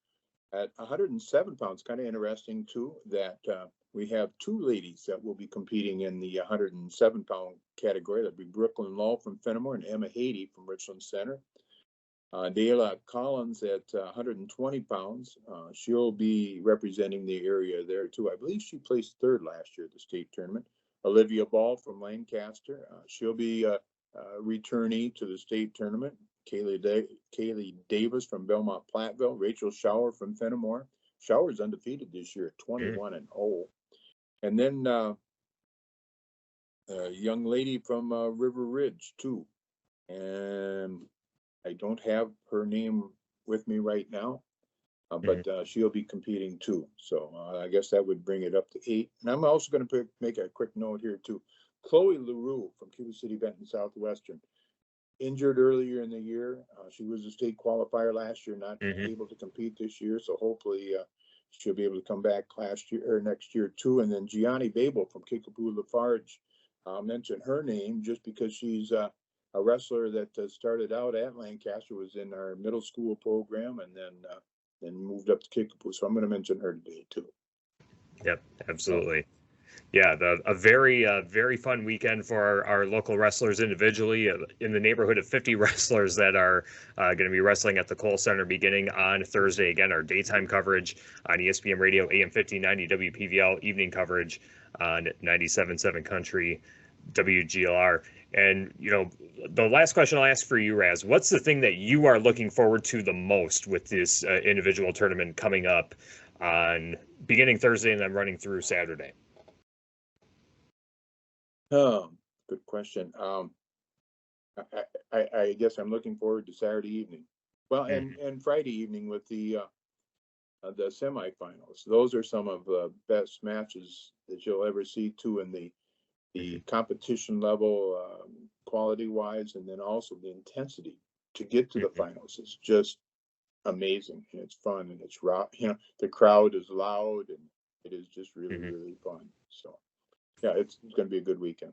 At 107 pounds, kind of interesting too, that we have 2 ladies that will be competing in the 107-pound category. That'd be Brooklyn Lull from Fennimore and Emma Haiti from Richland Center. Dayla Collins at 120 pounds. She'll be representing the area there too. I believe she placed 3rd last year at the state tournament. Olivia Ball from Lancaster. She'll be a returnee to the state tournament. Kaylee Davis from Belmont Platteville. Rachel Schauer from Fennimore. Schauer's undefeated this year at 21-0. And then a young lady from River Ridge too. And I don't have her name with me right now, but she'll be competing too. So I guess that would bring it up to 8. And I'm also going to make a quick note here too. Chloe LaRue from Cuba City, Benton Southwestern, injured earlier in the year. She was a state qualifier last year, not able to compete this year. So hopefully she'll be able to come back next year too. And then Gianni Babel from Kickapoo Lafarge, I'll mention her name just because she's a wrestler that started out at Lancaster, was in our middle school program, and then moved up to Kickapoo. So I'm going to mention her today too. Yep, absolutely. Yeah, a very fun weekend for our local wrestlers individually, in the neighborhood of 50 wrestlers that are going to be wrestling at the Cole Center beginning on Thursday. Again, our daytime coverage on ESPN Radio, AM 1590, WPVL, evening coverage on 97.7 Country, WGLR. And, the last question I'll ask for you, Raz, what's the thing that you are looking forward to the most with this individual tournament coming up on beginning Thursday and then running through Saturday? Oh, good question. I guess I'm looking forward to Saturday evening. Well, and Friday evening with the semifinals. Those are some of the best matches that you'll ever see too, in the competition level, quality wise, and then also the intensity to get to the finals is just amazing, and it's fun, and it's the crowd is loud, and it is just really fun. So yeah, it's going to be a good weekend.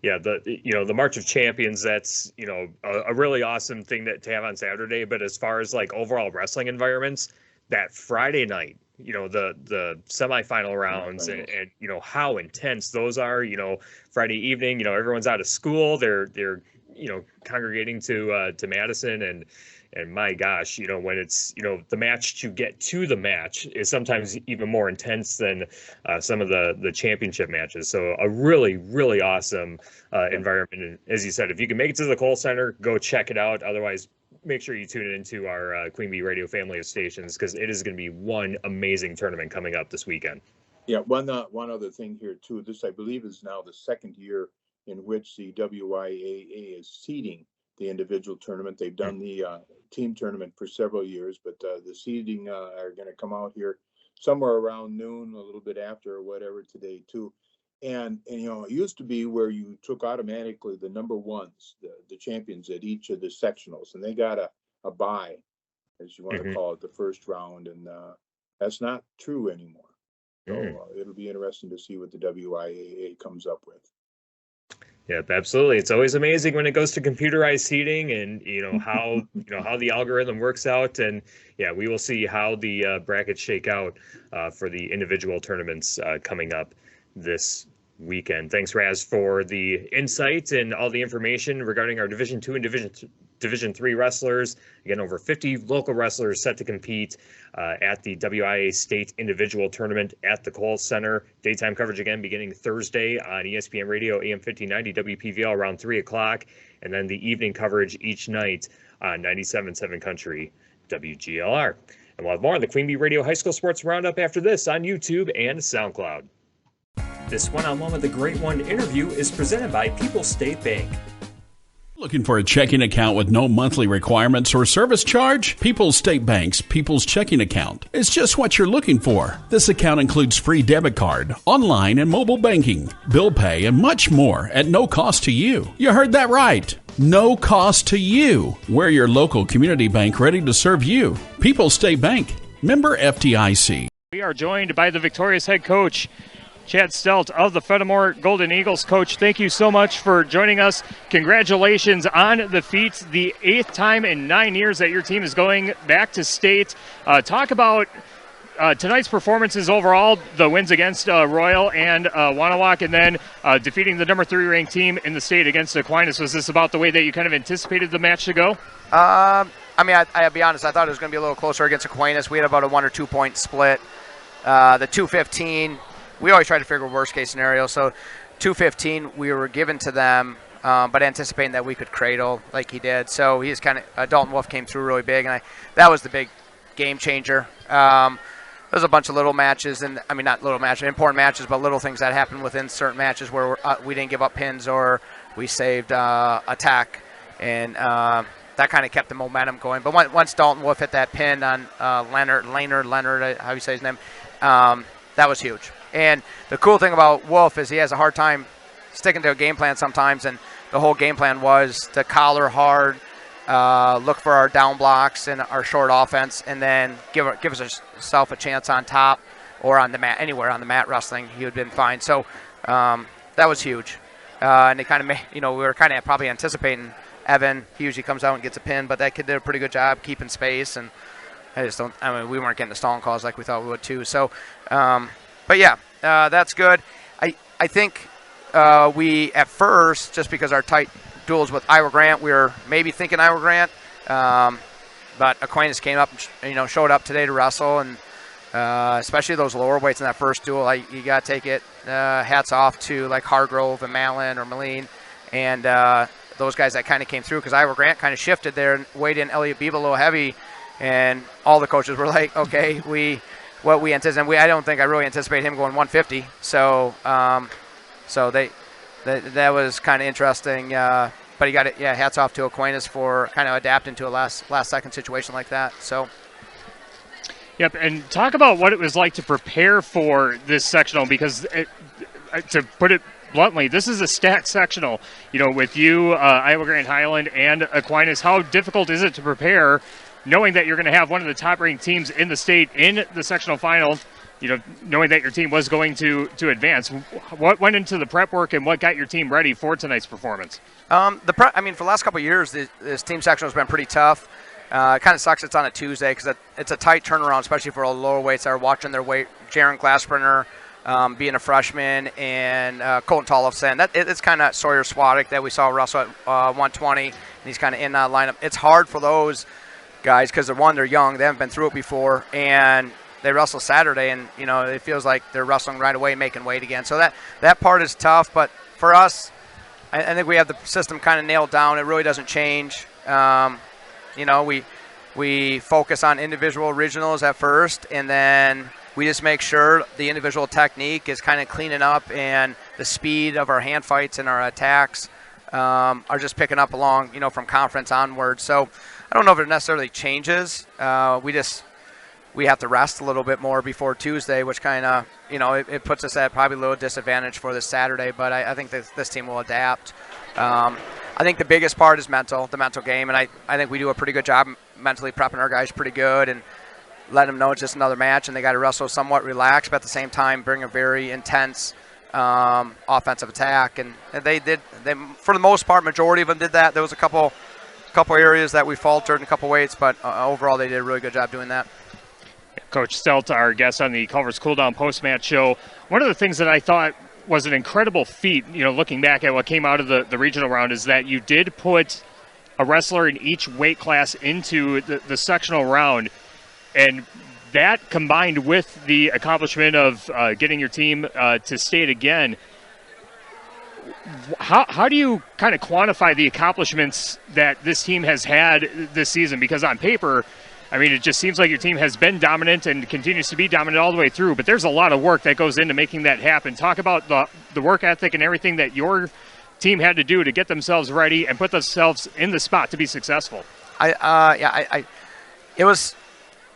Yeah, the March of Champions, that's a really awesome thing to have on Saturday. But as far as like overall wrestling environments, that Friday night, the semifinal rounds and how intense those are. Friday evening, everyone's out of school, they're congregating to Madison, and my gosh, when it's the match to get to the match is sometimes even more intense than some of the championship matches. So a really awesome environment. And as you said, if you can make it to the Cole Center, go check it out. Otherwise, make sure you tune into our Queen Bee Radio family of stations, because it is going to be one amazing tournament coming up this weekend. Yeah, one other thing here too. This, I believe, is now the 2nd year in which the WIAA is seeding the individual tournament. They've done the team tournament for several years, but the seeding are going to come out here somewhere around noon, a little bit after or whatever today too. And it used to be where you took automatically the number ones, the champions at each of the sectionals, and they got a bye, as you want to call it, the first round, and that's not true anymore. So it'll be interesting to see what the WIAA comes up with. Yep, absolutely. It's always amazing when it goes to computerized seating, and how how the algorithm works out, and we will see how the brackets shake out for the individual tournaments coming up this weekend. Thanks, Raz, for the insight and all the information regarding our Division II and Division III wrestlers. Again, over 50 local wrestlers set to compete at the WIAA State Individual Tournament at the Kohl Center. Daytime coverage again beginning Thursday on ESPN Radio, AM 1590, WPVL around 3 o'clock, and then the evening coverage each night on 97.7 Country WGLR. And we'll have more on the Queen Bee Radio High School Sports Roundup after this on YouTube and SoundCloud. This one-on-one with the Great One interview is presented by People's State Bank. Looking for a checking account with no monthly requirements or service charge? People's State Bank's People's Checking Account is just what you're looking for. This account includes free debit card, online and mobile banking, bill pay, and much more at no cost to you. You heard that right. No cost to you. We're your local community bank ready to serve you. People's State Bank, member FDIC. We are joined by the victorious head coach, Chad Steldt of the Fennimore Golden Eagles. Coach, thank you so much for joining us. Congratulations on the feat, the 8th time in 9 years that your team is going back to state. Talk about tonight's performances overall, the wins against Royal and Wanawak, and then defeating the number 3 ranked team in the state against Aquinas. Was this about the way that you kind of anticipated the match to go? I'll be honest, I thought it was going to be a little closer against Aquinas. We had about a 1 or 2 point split. The 215, we always try to figure worst case scenario. So 215, we were given to them, but anticipating that we could cradle like he did. So he's kind of, Dalton Wolf came through really big, and that was the big game changer. There's a bunch of little matches, and not little matches, important matches, but little things that happened within certain matches where we didn't give up pins or we saved attack, and that kind of kept the momentum going. But once Dalton Wolf hit that pin on Leonard, how you say his name, that was huge. And the cool thing about Wolf is he has a hard time sticking to a game plan sometimes, and the whole game plan was to collar hard, look for our down blocks and our short offense, and then give ourselves a chance on top or on the mat, anywhere on the mat wrestling. He would have been fine. So that was huge. And they kind of made, we were kind of probably anticipating Evan. He usually comes out and gets a pin, but that kid did a pretty good job keeping space. And we weren't getting the stalling calls like we thought we would too. So, but yeah, that's good. I think we, at first, just because our tight duels with Iowa Grant, we were maybe thinking Iowa Grant, but Aquinas came up, showed up today to wrestle, and especially those lower weights in that first duel, you got to take it, hats off to like Hargrove and Malin or Malene, and those guys that kind of came through, because Iowa Grant kind of shifted there and weighed in Elliot Beebe a little heavy, and all the coaches were like, okay, what we anticipate, I don't think I really anticipate him going 150, so that was kind of interesting, but you got it. Yeah, hats off to Aquinas for kind of adapting to a last second situation like that. So. Yep, and talk about what it was like to prepare for this sectional, because to put it bluntly, this is a stacked sectional. With you, Iowa Grant, Highland, and Aquinas, how difficult is it to prepare, knowing that you're going to have one of the top-ranked teams in the state in the sectional final? Knowing that your team was going to advance, what went into the prep work and what got your team ready for tonight's performance? For the last couple of years, this team section has been pretty tough. It kind of sucks it's on a Tuesday because it's a tight turnaround, especially for all the lower weights that are watching their weight. Jaron Glassbrenner being a freshman, and Colton Tollefson. It's kind of Sawyer Swadek that we saw wrestle at 120, and he's kind of in that lineup. It's hard for those guys because they're young, they haven't been through it before, and they wrestle Saturday, and it feels like they're wrestling right away, making weight again. So that part is tough. But for us, I think we have the system kind of nailed down. It really doesn't change. We focus on individual regionals at first, and then we just make sure the individual technique is kind of cleaning up, and the speed of our hand fights and our attacks are just picking up along, from conference onward. So I don't know if it necessarily changes. We have to rest a little bit more before Tuesday, which kind of it puts us at probably a little disadvantage for this Saturday, but I think this team will adapt. I think the biggest part is the mental game, and I think we do a pretty good job mentally prepping our guys pretty good and letting them know it's just another match and they got to wrestle somewhat relaxed, but at the same time bring a very intense offensive attack. And they for the most part, majority of them did that. There was a couple areas that we faltered in a couple weights, but overall they did a really good job doing that. Coach Steldt, our guest on the Culver's Cool Down post-match show, one of the things that I thought was an incredible feat, looking back at what came out of the regional round, is that you did put a wrestler in each weight class into the sectional round, and that combined with the accomplishment of getting your team to state again, how do you kind of quantify the accomplishments that this team has had this season? Because on paper, I mean, it just seems like your team has been dominant and continues to be dominant all the way through, but there's a lot of work that goes into making that happen. Talk about the work ethic and everything that your team had to do to get themselves ready and put themselves in the spot to be successful. There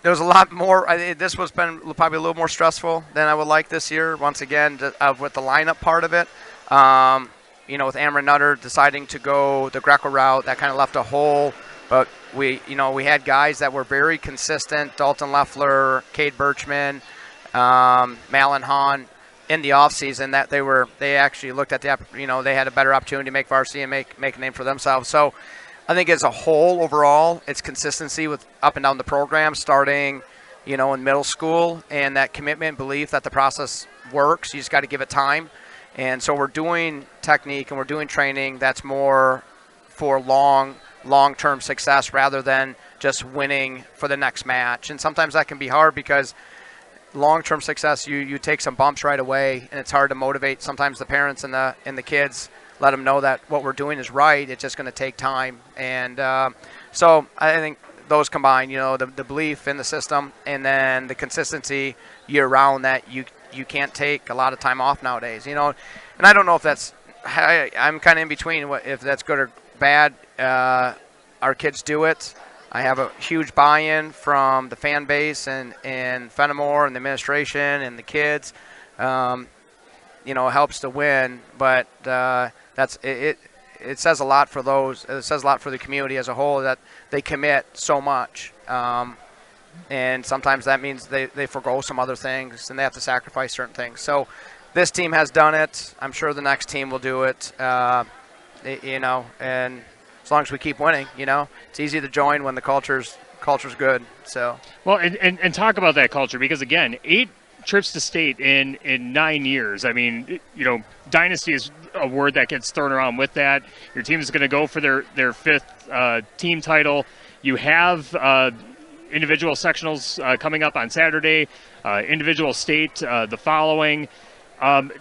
was a lot more. This was been probably a little more stressful than I would like this year. Once again, with the lineup part of it, with Amber Nutter deciding to go the Greco route, that kind of left a hole. But we had guys that were very consistent: Dalton Leffler, Cade Birchman, Malin Hahn, in the offseason, that they actually looked at they had a better opportunity to make varsity and make a name for themselves. So I think as a whole, overall, it's consistency with up and down the program, starting, in middle school, and that commitment, belief that the process works. You just got to give it time. And so we're doing technique and we're doing training that's more for long-term success rather than just winning for the next match. And sometimes that can be hard because long-term success, you take some bumps right away, and it's hard to motivate sometimes the parents and the kids, let them know that what we're doing is right. It's just going to take time. And so I think those combined, the belief in the system and then the consistency year-round, that you can't take a lot of time off nowadays, and I don't know if that's – I'm kind of in between if that's good or bad. Our kids do it. I have a huge buy-in from the fan base and Fennimore and the administration and the kids. It helps to win, but that's it. It says a lot for those. It says a lot for the community as a whole that they commit so much, and sometimes that means they forgo some other things and they have to sacrifice certain things. So this team has done it. I'm sure the next team will do it. And as long as we keep winning, it's easy to join when the culture's good. So well, and talk about that culture, because again, 8 trips to state in 9 years. I mean, dynasty is a word that gets thrown around with that. Your team is going to go for their 5th team title. You have individual sectionals coming up on Saturday, individual state the following.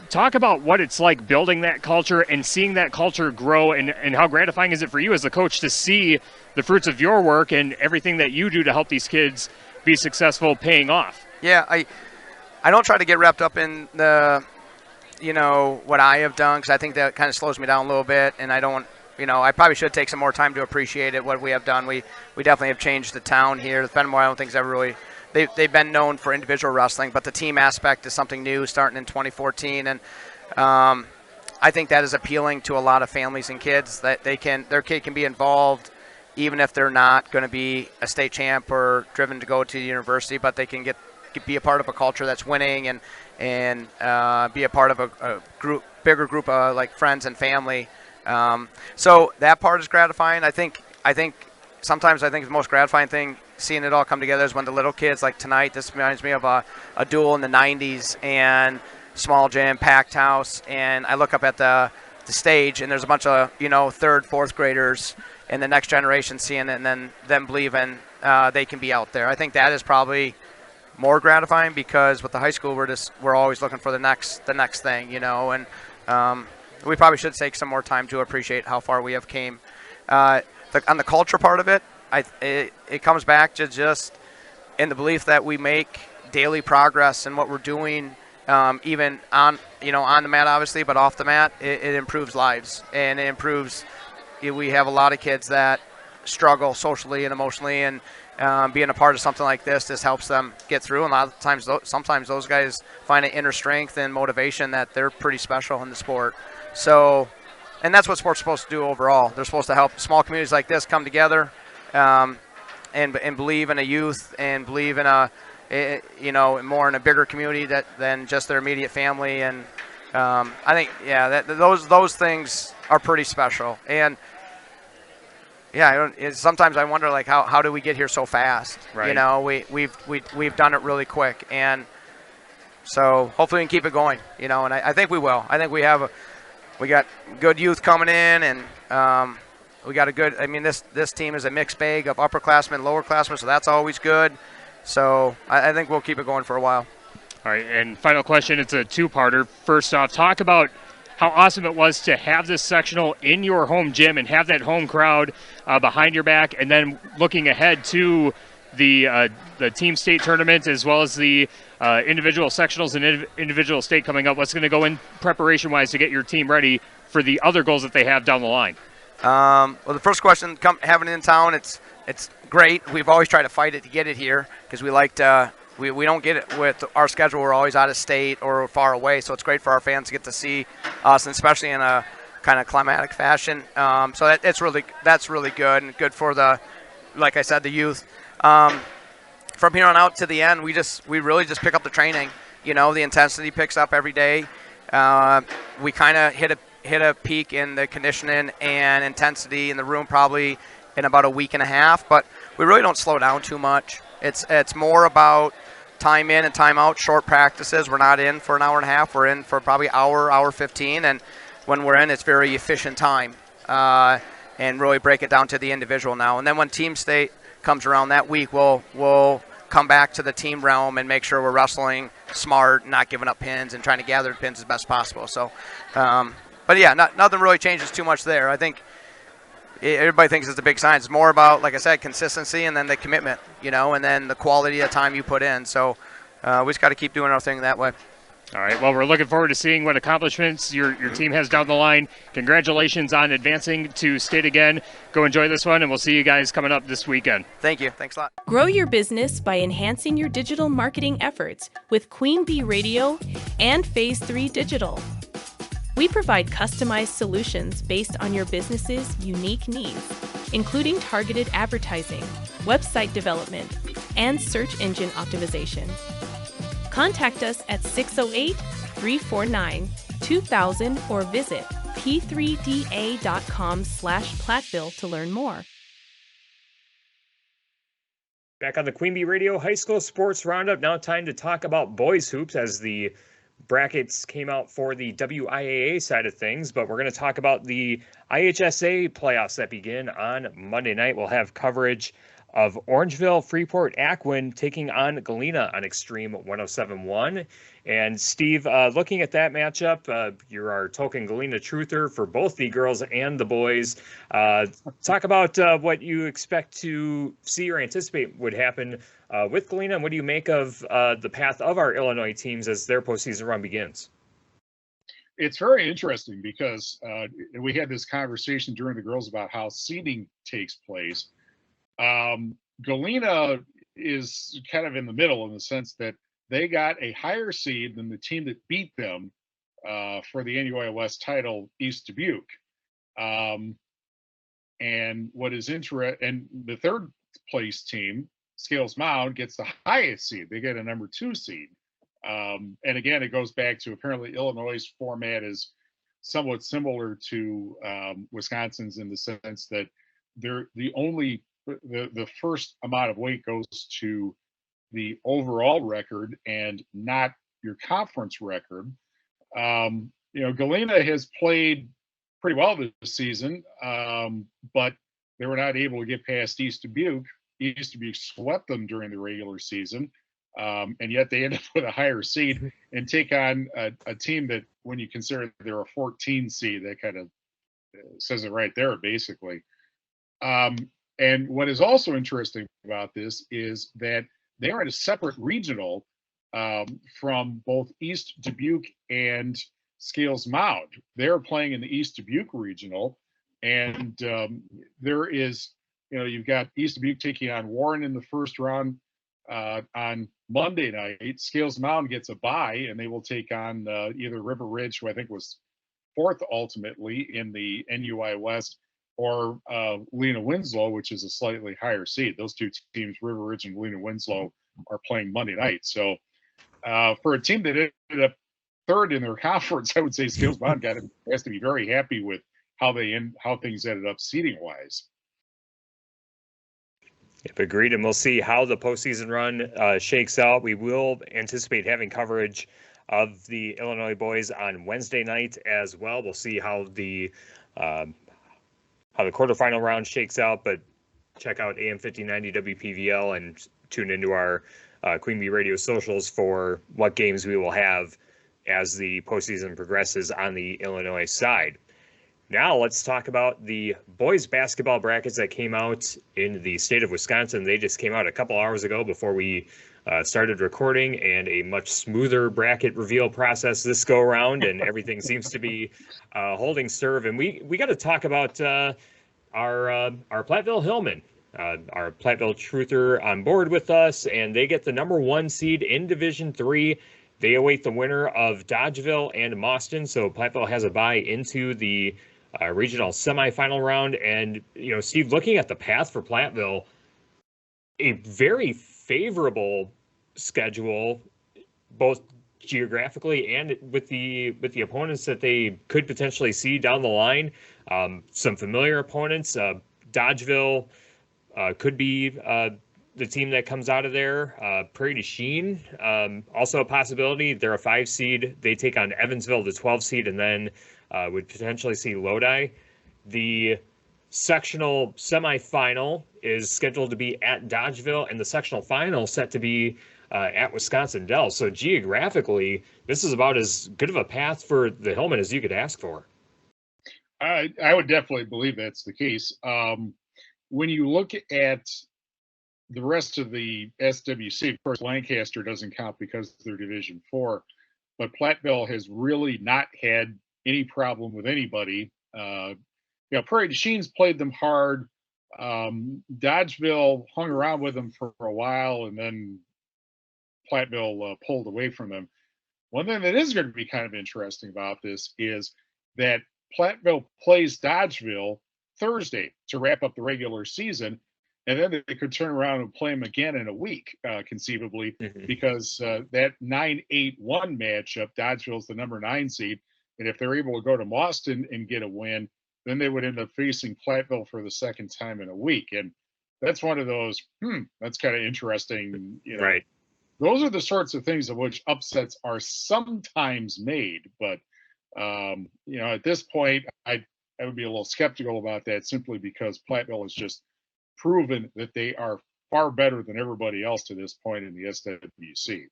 Talk about what it's like building that culture and seeing that culture grow, and how gratifying is it for you as the coach to see the fruits of your work and everything that you do to help these kids be successful paying off. Yeah, I don't try to get wrapped up in the, what I have done, because I think that kind of slows me down a little bit, and I don't, I probably should take some more time to appreciate it, what we have done. We definitely have changed the town here. The Fennimore, I don't think has ever really, they've been known for individual wrestling, but the team aspect is something new starting in 2014, and I think that is appealing to a lot of families and kids, that their kid can be involved even if they're not going to be a state champ or driven to go to the university, but they can be a part of a culture that's winning and be a part of a bigger group of like friends and family. So that part is gratifying. I think sometimes the most gratifying thing, seeing it all come together, is when the little kids, like tonight, this reminds me of a duel in the 90s and small gym, packed house, and I look up at the stage and there's a bunch of 3rd, 4th graders and the next generation seeing it, and then them believing they can be out there. I think that is probably more gratifying, because with the high school we're always looking for the next thing, and we probably should take some more time to appreciate how far we have came. On the culture part of it, it comes back to just in the belief that we make daily progress in what we're doing, even on the mat obviously, but off the mat, it improves lives, and it improves. We have a lot of kids that struggle socially and emotionally, and being a part of something like this helps them get through. And a lot of times, sometimes those guys find an inner strength and motivation that they're pretty special in the sport. So, and that's what sports is supposed to do overall. They're supposed to help small communities like this come together and believe in a youth and believe in more in a bigger community than just their immediate family. And I think, those things are pretty special. And sometimes I wonder, like, how do we get here so fast? Right. We've done it really quick, and so hopefully we can keep it going. And I think we will. I think we got good youth coming in, and we got a good. I mean, this team is a mixed bag of upperclassmen, lowerclassmen, so that's always good. So I think we'll keep it going for a while. All right, and final question. It's a two-parter. First off, talk about how awesome it was to have this sectional in your home gym and have that home crowd behind your back, and then looking ahead to the team state tournament as well as the individual sectionals and individual state coming up. What's going to go in preparation-wise to get your team ready for the other goals that they have down the line? Well, the first question, having it in town, it's great. We've always tried to fight it to get it here because we like to. We don't get it with our schedule. We're always out of state or far away, so it's great for our fans to get to see us, and especially in a kind of climatic fashion. So that's really good, and good for like I said, the youth. From here on out to the end, we really just pick up the training. The intensity picks up every day. We kind of hit a peak in the conditioning and intensity in the room probably in about a week and a half, but we really don't slow down too much. It's more about time in and time out, short practices. We're not in for an hour and a half. We're in for probably hour 15, and when we're in, it's very efficient time, and really break it down to the individual now. And then when team state comes around that week, we'll come back to the team realm and make sure we're wrestling smart, not giving up pins, and trying to gather pins as best possible. So, but yeah, nothing really changes too much there. I think everybody thinks it's a big sign. It's more about, like I said, consistency and then the commitment, and then the quality of time you put in. So we just got to keep doing our thing that way. All right. Well, we're looking forward to seeing what accomplishments your team has down the line. Congratulations on advancing to state again. Go enjoy this one, and we'll see you guys coming up this weekend. Thank you. Thanks a lot. Grow your business by enhancing your digital marketing efforts with Queen Bee Radio and Phase 3 Digital. We provide customized solutions based on your business's unique needs, including targeted advertising, website development, and search engine optimization. Contact us at 608-349-2000 or visit p3da.com/Platteville to learn more. Back on the Queen Bee Radio High School Sports Roundup, now time to talk about boys hoops as the brackets came out for the WIAA side of things, but we're going to talk about the IHSA playoffs that begin on Monday night. We'll have coverage of Orangeville, Freeport, Ackwen taking on Galena on Extreme 107.1. And Steve, looking at that matchup, you're our token Galena truther for both the girls and the boys. Talk about what you expect to see or anticipate would happen with Galena, and what do you make of the path of our Illinois teams as their postseason run begins? It's very interesting because we had this conversation during the girls about how seeding takes place. Galena is kind of in the middle in the sense that they got a higher seed than the team that beat them for the NUI West title, East Dubuque. And what is interesting, and the third place team, Scales Mound, gets the highest seed. They get a number 2 seed. And again, it goes back to apparently Illinois' format is somewhat similar to Wisconsin's in the sense that they're the first amount of weight goes to the overall record and not your conference record. Galena has played pretty well this season, but they were not able to get past East Dubuque. East Dubuque swept them during the regular season, and yet they end up with a higher seed and take on a team that, when you consider they're a 14 seed, that kind of says it right there, basically. And what is also interesting about this is that they are in a separate regional from both East Dubuque and Scales Mound. They're playing in the East Dubuque regional, and there is you've got East Dubuque taking on Warren in the first round on Monday night. Scales Mountain gets a bye, and they will take on either River Ridge, who I think was fourth ultimately in the NUI West, or Lena Winslow, which is a slightly higher seed. Those two teams, River Ridge and Lena Winslow, are playing Monday night. So for a team that ended up third in their conference, I would say Scales Mountain has to be very happy with how things ended up seeding wise. Yep, agreed, and we'll see how the postseason run shakes out. We will anticipate having coverage of the Illinois boys on Wednesday night as well. We'll see how the quarterfinal round shakes out, but check out AM 1590 WPVL and tune into our Queen Bee Radio socials for what games we will have as the postseason progresses on the Illinois side. Now let's talk about the boys basketball brackets that came out in the state of Wisconsin. They just came out a couple hours ago before we started recording, and a much smoother bracket reveal process this go around, and everything seems to be holding serve. And we got to talk about our Platteville Hillmen, our Platteville Truther on board with us, and they get the number 1 seed in Division III. They await the winner of Dodgeville and Mauston, so Platteville has a bye into the regional semifinal round. And, Steve, looking at the path for Platteville, a very favorable schedule, both geographically and with the opponents that they could potentially see down the line. Some familiar opponents. Dodgeville could be the team that comes out of there. Prairie du Chien, also a possibility. They're a 5 seed. They take on Evansville, the 12 seed, and then would potentially see Lodi. The sectional semifinal is scheduled to be at Dodgeville, and the sectional final set to be at Wisconsin Dells. So geographically, this is about as good of a path for the Hillmen as you could ask for. I would definitely believe that's the case. When you look at the rest of the SWC, of course, Lancaster doesn't count because they're Division IV, but Platteville has really not had any problem with anybody. Prairie du Chien's played them hard. Dodgeville hung around with them for a while, and then Platteville pulled away from them. One thing that is going to be kind of interesting about this is that Platteville plays Dodgeville Thursday to wrap up the regular season, and then they could turn around and play them again in a week, conceivably, because that 9-8-1 matchup, Dodgeville's the number 9 seed, and if they're able to go to Mauston and get a win, then they would end up facing Platteville for the second time in a week. And that's one of those, that's kind of interesting. Right. Those are the sorts of things of which upsets are sometimes made. But, at this point, I would be a little skeptical about that, simply because Platteville has just proven that they are far better than everybody else to this point in the SWC.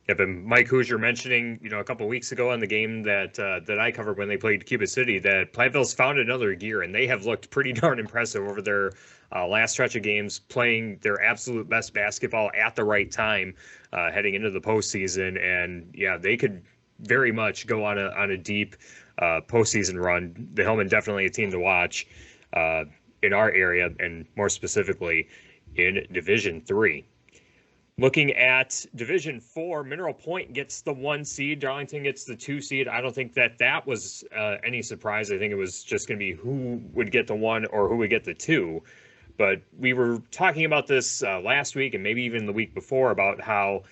Yep, and Mike Hoosier mentioning, a couple of weeks ago on the game that I covered when they played Cuba City, that Platteville's found another gear, and they have looked pretty darn impressive over their last stretch of games, playing their absolute best basketball at the right time, heading into the postseason. And yeah, they could very much go on a deep postseason run. The Hillmen definitely a team to watch in our area, and more specifically in Division III. Looking at Division IV, Mineral Point gets the 1 seed. Darlington gets the 2 seed. I don't think that was any surprise. I think it was just going to be who would get the 1 or who would get the 2. But we were talking about this last week and maybe even the week before about how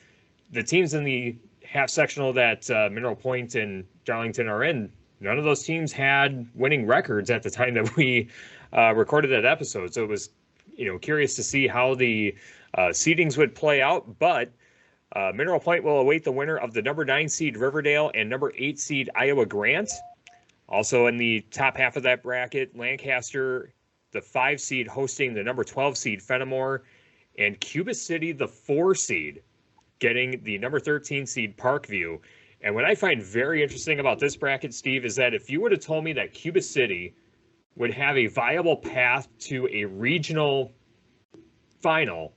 the teams in the half sectional that Mineral Point and Darlington are in, none of those teams had winning records at the time that we recorded that episode. So it was, curious to see how the seedings would play out, but Mineral Point will await the winner of the number 9 seed Riverdale and number 8 seed Iowa Grant. Also in the top half of that bracket, Lancaster, the 5 seed, hosting the number 12 seed Fennimore, and Cuba City, the 4 seed, getting the number 13 seed Parkview. And what I find very interesting about this bracket, Steve, is that if you would have told me that Cuba City would have a viable path to a regional final,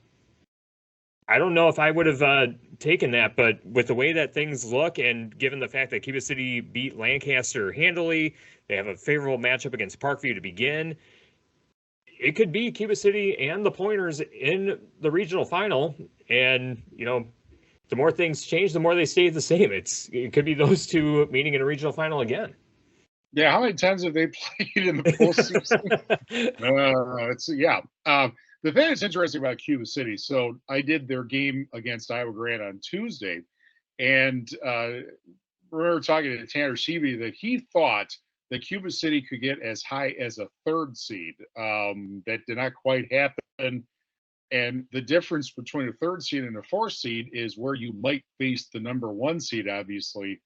I don't know if I would have taken that, but with the way that things look, and given the fact that Cuba City beat Lancaster handily, they have a favorable matchup against Parkview to begin. it could be Cuba City and the Pointers in the regional final. And, the more things change, the more they stay the same. It could be those two meeting in a regional final again. Yeah, how many times have they played in the postseason? The thing that's interesting about Cuba City, so I did their game against Iowa Grant on Tuesday, and remember talking to Tanner Sheeby that he thought that Cuba City could get as high as a 3rd seed. That did not quite happen. And the difference between a 3rd seed and a 4th seed is where you might face the number 1 seed, obviously.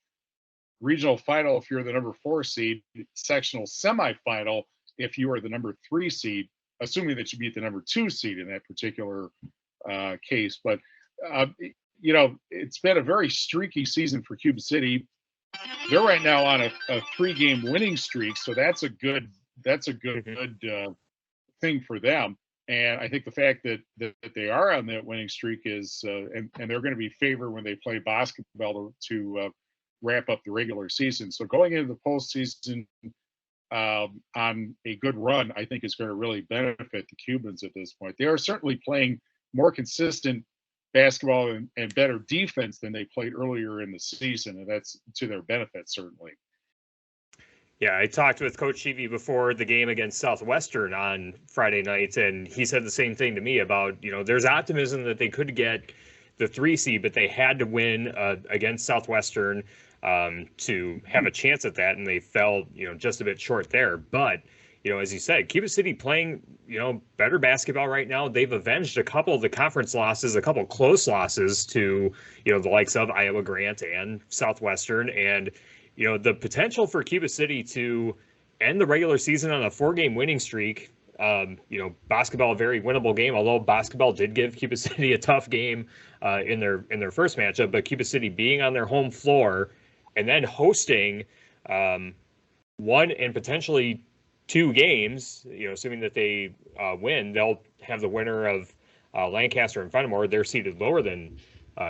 Regional final if you're the number 4 seed, sectional semifinal if you are the number 3 seed, assuming that you beat the number 2 seed in that particular case. But, it's been a very streaky season for Cuba City. They're right now on a 3-game winning streak, so that's a good thing for them. And I think the fact that they are on that winning streak is, and they're going to be favored when they play basketball to wrap up the regular season. So going into the postseason on a good run, I think is going to really benefit the Cubans at this point. They are certainly playing more consistent basketball and better defense than they played earlier in the season, and that's to their benefit, certainly. Yeah, I talked with Coach Sheevy before the game against Southwestern on Friday night, and he said the same thing to me about, there's optimism that they could get the 3 seed, but they had to win against Southwestern to have a chance at that, and they fell, just a bit short there. But, as you said, Cuba City playing, better basketball right now. They've avenged a couple of the conference losses, a couple close losses to, the likes of Iowa Grant and Southwestern, and the potential for Cuba City to end the regular season on a 4-game winning streak. Basketball, a very winnable game, although basketball did give Cuba City a tough game in their first matchup. But Cuba City being on their home floor and then hosting 1 and potentially 2 games, assuming that they win, they'll have the winner of Lancaster and Fennimore. They're seated lower than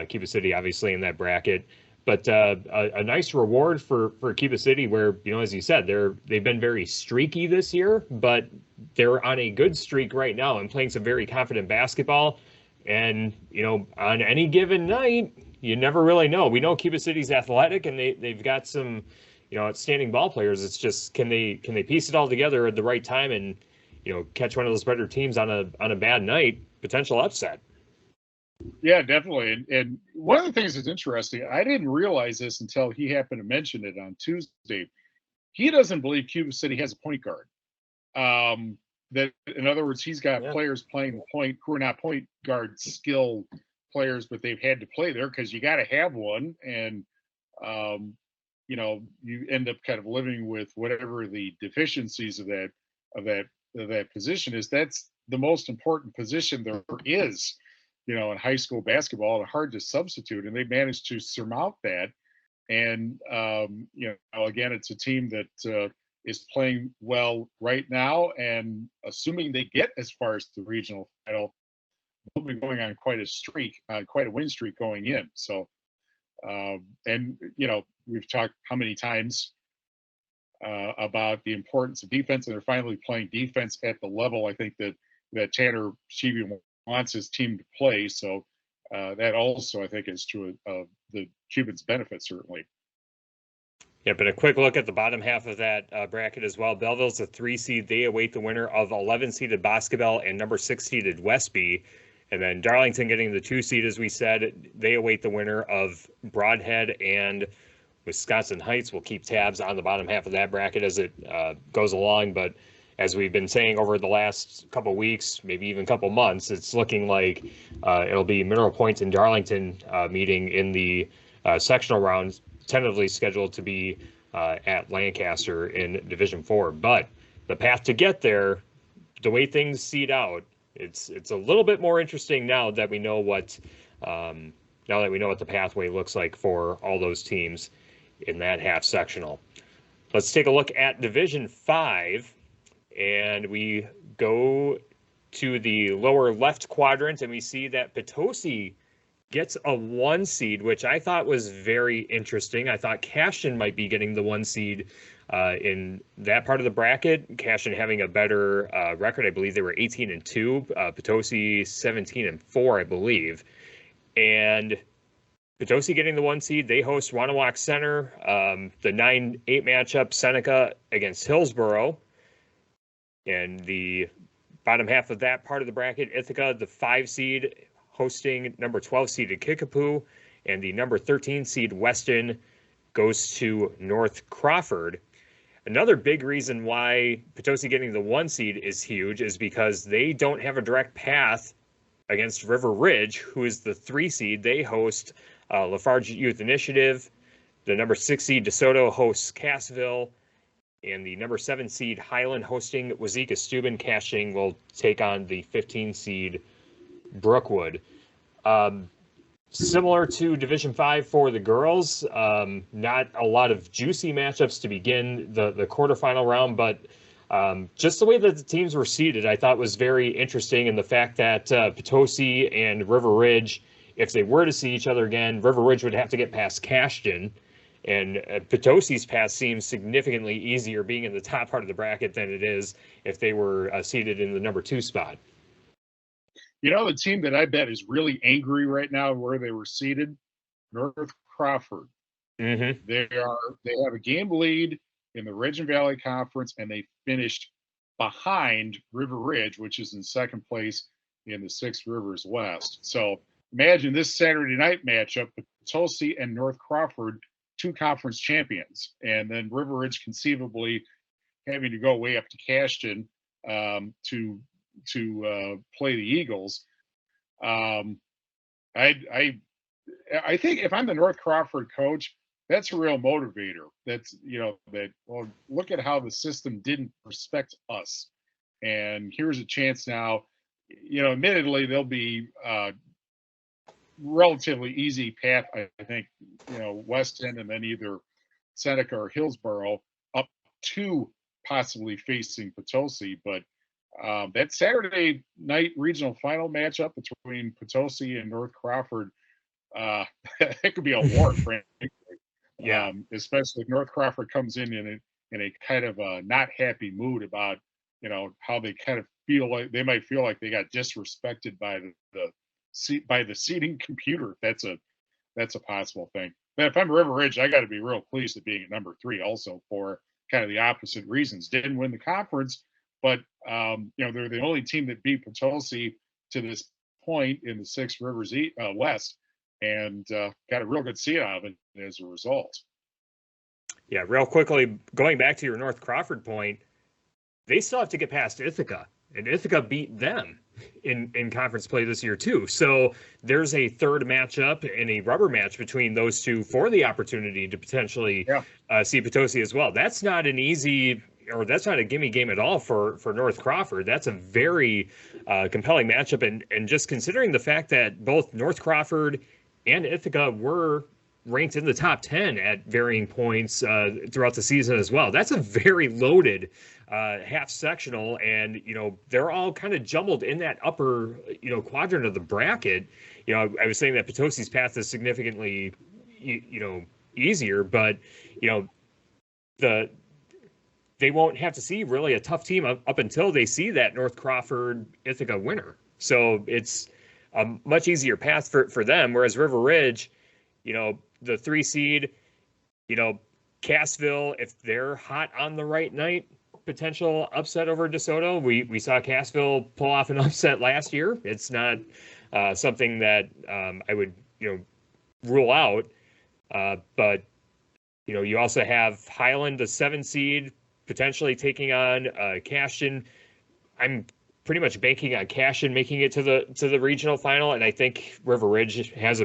Cuba City, obviously, in that bracket. But a nice reward for Cuba City where, as you said, they've been very streaky this year, but they're on a good streak right now and playing some very confident basketball. And, on any given night, you never really know. We know Cuba City's athletic and they've got some, outstanding ball players. It's just, can they piece it all together at the right time and, catch one of those better teams on a bad night, potential upset. Yeah, definitely. And one of the things that's interesting, I didn't realize this until he happened to mention it on Tuesday. He doesn't believe Cuba City has a point guard. That, in other words, he's got players playing the point who are not point guard skill players, but they've had to play there because you got to have one. And, you end up kind of living with whatever the deficiencies of that position is. That's the most important position there is. In high school basketball, hard to substitute, and they managed to surmount that. And again, it's a team that is playing well right now, and assuming they get as far as the regional final, they'll be going on quite a win streak going in. So, we've talked how many times about the importance of defense, and they're finally playing defense at the level I think that Tanner Sheevy wants his team to play. So that also, I think, is to the Cubans' benefit, certainly. Yeah, but a quick look at the bottom half of that bracket as well. Belleville's a 3 seed. They await the winner of 11-seeded Basketball and number 6-seeded Westby. And then Darlington getting the 2 seed, as we said. They await the winner of Broadhead and Wisconsin Heights. We'll keep tabs on the bottom half of that bracket as it goes along. But as we've been saying over the last couple weeks, maybe even couple months, it's looking like it'll be Mineral Point and Darlington meeting in the sectional round, tentatively scheduled to be at Lancaster in Division 4. But the path to get there, the way things seed out, it's a little bit more interesting now that we know what the pathway looks like for all those teams in that half sectional. Let's take a look at Division 5. And we go to the lower left quadrant, and we see that Potosi gets a 1 seed, which I thought was very interesting. I thought Caston might be getting the 1 seed in that part of the bracket. Caston having a better record. I believe they were 18-2. Potosi 17-4, I believe. And Potosi getting the 1 seed. They host Wanawak Center. The 9-8 matchup, Seneca against Hillsboro. And the bottom half of that part of the bracket, Ithaca, the 5 seed, hosting number 12 seeded Kickapoo. And the number 13 seed, Weston, goes to North Crawford. Another big reason why Potosi getting the 1 seed is huge is because they don't have a direct path against River Ridge, who is the 3 seed. They host Lafarge Youth Initiative. The number 6 seed DeSoto hosts Cassville, and the number 7 seed Highland hosting Wazeeka Steuben. Cashing will take on the 15 seed Brookwood. Similar to Division 5 for the girls, not a lot of juicy matchups to begin the quarterfinal round, but just the way that the teams were seeded, I thought was very interesting. And the fact that Potosi and River Ridge, if they were to see each other again, River Ridge would have to get past Cashton. And Potosi's path seems significantly easier being in the top part of the bracket than it is if they were seated in the number 2 spot. You know, the team that I bet is really angry right now where they were seated, North Crawford. Mm-hmm. They have a game lead in the Ridge and Valley Conference, and they finished behind River Ridge, which is in second place in the Six Rivers West. So imagine this Saturday night matchup, Potosi and North Crawford, 2 conference champions, and then River Ridge conceivably having to go way up to Cashton to play the Eagles. I think if I'm the North Crawford coach, that's a real motivator. That's, well, look at how the system didn't respect us. And here's a chance now, admittedly, there'll be relatively easy path, I think, Weston and then either Seneca or Hillsboro up to possibly facing Potosi. But that Saturday night regional final matchup between Potosi and North Crawford, it could be a war, frankly. Yeah. Especially if North Crawford comes in a kind of a not happy mood about, how they kind of feel like they might feel like they got disrespected by the seating computer. That's a possible thing. But if I'm River Ridge, I got to be real pleased at being at number 3 also for kind of the opposite reasons. Didn't win the conference, but they're the only team that beat Potosi to this point in the Six Rivers West, and got a real good seat out of it as a result. Yeah, real quickly, going back to your North Crawford point, they still have to get past Ithaca, and Ithaca beat them in conference play this year too. So there's a third matchup and a rubber match between those two for the opportunity to potentially see Potosi as well. That's not an easy, or that's not a gimme game at all for North Crawford. That's a very compelling matchup. And just considering the fact that both North Crawford and Ithaca were ranked in the top 10 at varying points throughout the season as well. That's a very loaded half sectional, and they're all kind of jumbled in that upper quadrant of the bracket. I was saying that Potosi's path is significantly easier, but they won't have to see really a tough team up until they see that North Crawford Ithaca winner. So it's a much easier path for them, whereas River Ridge, the 3 seed, Cassville, if they're hot on the right night, potential upset over DeSoto. We saw Cassville pull off an upset last year. It's not something that I would rule out. But you also have Highland, the 7 seed, potentially taking on Cashton. I'm pretty much banking on Cashton making it to the regional final, and I think River Ridge has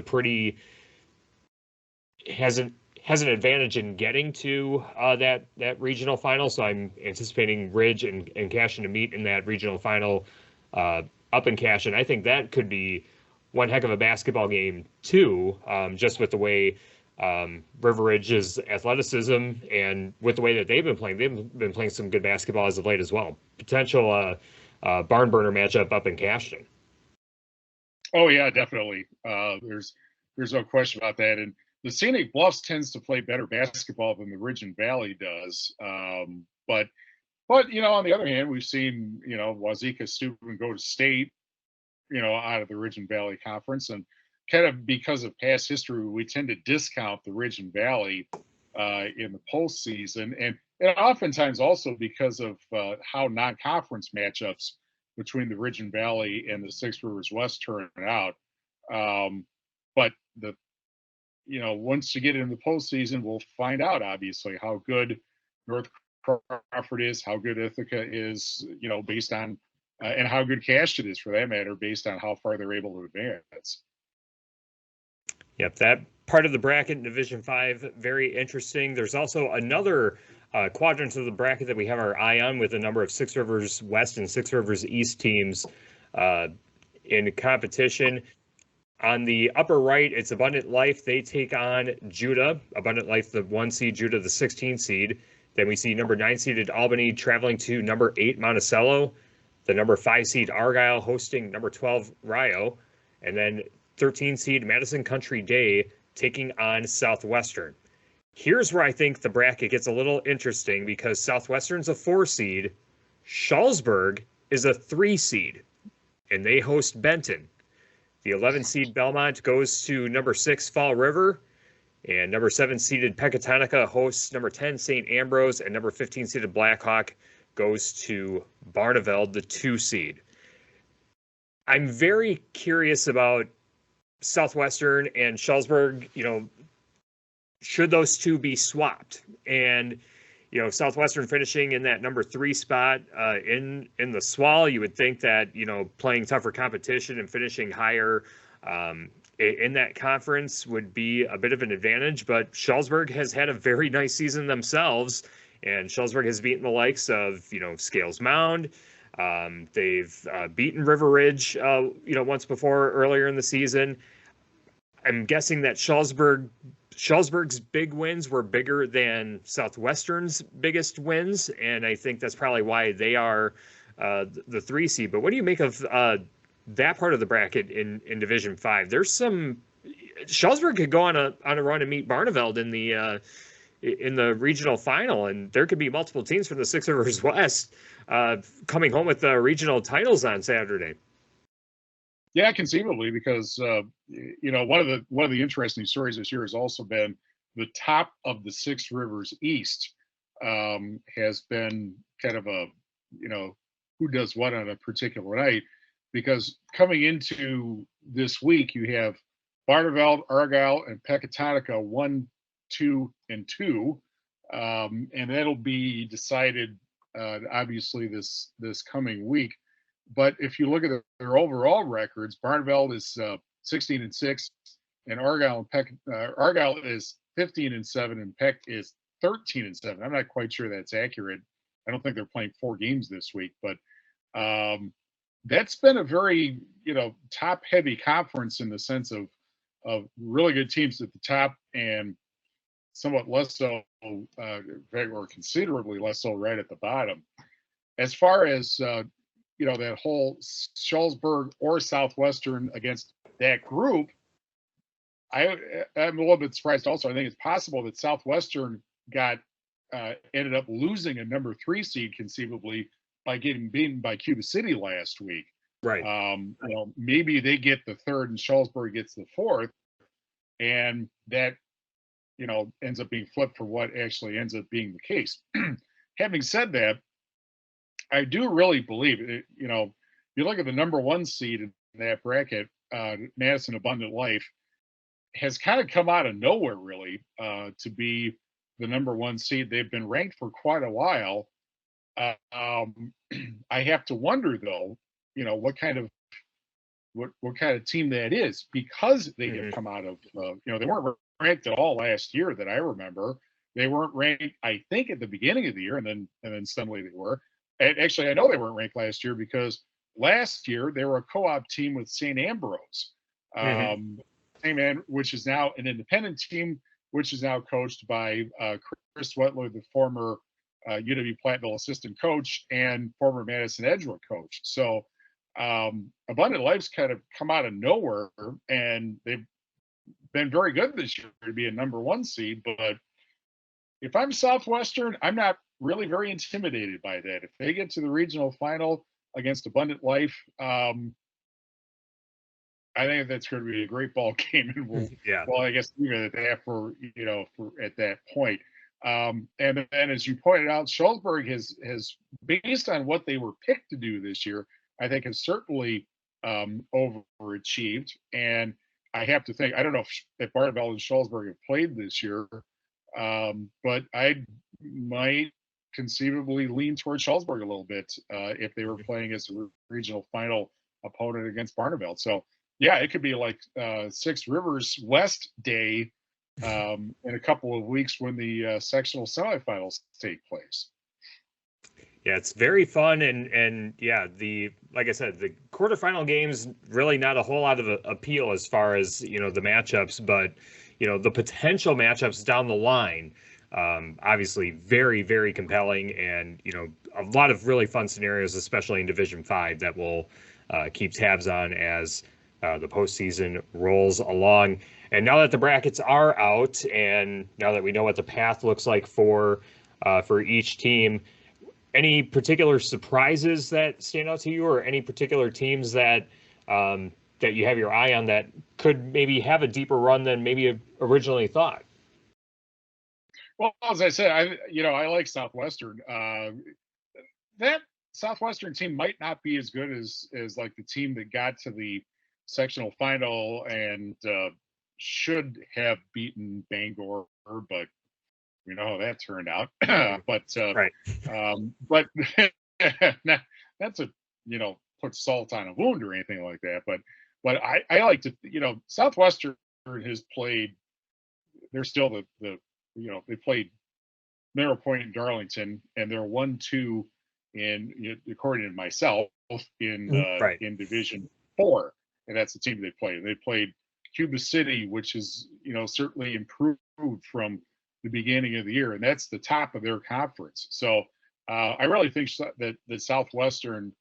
an advantage in getting to that regional final. So I'm anticipating Ridge and Cashton to meet in that regional final up in Cashton. I think that could be one heck of a basketball game too, just with the way River Ridge's athleticism and with the way that they've been playing some good basketball as of late as well. Potential barn burner matchup up in Cashton. Oh yeah, definitely. There's no question about that. And the Scenic Bluffs tends to play better basketball than the Ridge and Valley does. But on the other hand, we've seen, Wazeeka Steuben go to state, out of the Ridge and Valley Conference. And kind of because of past history, we tend to discount the Ridge and Valley in the postseason. And oftentimes also because of how non-conference matchups between the Ridge and Valley and the Six Rivers West turn out. But once you get into the postseason, we'll find out, obviously, how good North Crawford is, how good Ithaca is, based on, and how good Cashed is, for that matter, based on how far they're able to advance. Yep, that part of the bracket in Division 5, very interesting. There's also another quadrant of the bracket that we have our eye on, with a number of Six Rivers West and Six Rivers East teams in competition. On the upper right, it's Abundant Life. They take on Judah. Abundant Life, the 1 seed, Judah, the 16 seed. Then we see number 9 seeded Albany traveling to number 8 Monticello. The number 5 seed Argyle hosting number 12 Rio. And then 13 seed Madison Country Day taking on Southwestern. Here's where I think the bracket gets a little interesting, because Southwestern's a 4 seed. Shullsburg is a 3 seed, and they host Benton. The 11 seed Belmont goes to number 6 Fall River, and number 7 seeded Pecatonica hosts number 10 St. Ambrose, and number 15 seeded Blackhawk goes to Barneveld, the 2 seed. I'm very curious about Southwestern and Shullsburg. Should those two be swapped? And Southwestern finishing in that number 3 spot in the SWAL, you would think that playing tougher competition and finishing higher in that conference would be a bit of an advantage. But Shullsburg has had a very nice season themselves, and Shullsburg has beaten the likes of Scales Mound. They've beaten River Ridge once before earlier in the season. I'm guessing that Shullsburg's big wins were bigger than Southwestern's biggest wins, and I think that's probably why they are the 3 seed. But what do you make of that part of the bracket in Division 5? There's some Shullsburg could go on a run and meet Barneveld in the regional final, and there could be multiple teams from the Six Rivers West coming home with the regional titles on Saturday. Yeah, conceivably, because one of the interesting stories this year has also been the top of the Six Rivers East has been kind of a who does what on a particular night, because coming into this week you have Barneveld, Argyle, and Pecatonica 1, 2, and 2, and that'll be decided obviously this coming week. But if you look at their overall records, Barneveld is 16-6, and Argyle is 15-7, and Peck is 13-7. I'm not quite sure that's accurate. I don't think they're playing 4 games this week, but that's been a very top-heavy conference in the sense of really good teams at the top and somewhat less so, or considerably less so, right at the bottom. As far as that whole Shullsburg or Southwestern against that group, I'm a little bit surprised also. I think it's possible that Southwestern ended up losing a number 3 seed conceivably by getting beaten by Cuba City last week. Right. Maybe they get the 3rd and Shullsburg gets the 4th, and that ends up being flipped for what actually ends up being the case. Having said that, I do really believe it. You look at the number 1 seed in that bracket, Madison Abundant Life, has kind of come out of nowhere, really, to be the number 1 seed. They've been ranked for quite a while. I have to wonder, though, what kind of team that is, because they have come out of, they weren't ranked at all last year that I remember. They weren't ranked, I think, at the beginning of the year, and then suddenly they were. And actually, I know they weren't ranked last year because last year they were a co-op team with St. Ambrose, which is now an independent team, which is now coached by Chris Wetler, the former UW Platteville assistant coach and former Madison Edgewood coach. So Abundant Life's kind of come out of nowhere, and they've been very good this year to be a number 1 seed. But if I'm Southwestern, I'm not really very intimidated by that. If they get to the regional final against Abundant Life, I think that's going to be a great ball game, and well, I guess leave it at that for at that point. And then, as you pointed out, Shullsburg has based on what they were picked to do this year, I think has certainly overachieved. And I have to think, I don't know if Barneveld and Shullsburg have played this year, but I might conceivably lean towards Shullsburg a little bit if they were playing as a regional final opponent against Barneveld. So yeah, it could be like Six Rivers West Day in a couple of weeks when the sectional semifinals take place. Yeah, it's very fun, and yeah, like I said, the quarterfinal games really not a whole lot of appeal as far as the matchups, but the potential matchups down the line, obviously very, very compelling, and a lot of really fun scenarios, especially in Division 5, that we'll keep tabs on as the postseason rolls along. And now that the brackets are out, and now that we know what the path looks like for each team, any particular surprises that stand out to you, or any particular teams that that you have your eye on that could maybe have a deeper run than maybe originally thought? Well, as I said, I like Southwestern. That Southwestern team might not be as good as like the team that got to the sectional final and should have beaten Bangor, but we know how that turned out. But that's a put salt on a wound or anything like that. But I like to Southwestern has played. They're still the they played Mineral Point and Darlington, and they're 1-2 in according to myself in Division 4. And that's the team they played. They played Cuba City, which is, certainly improved from the beginning of the year, and that's the top of their conference. So I really think that Southwestern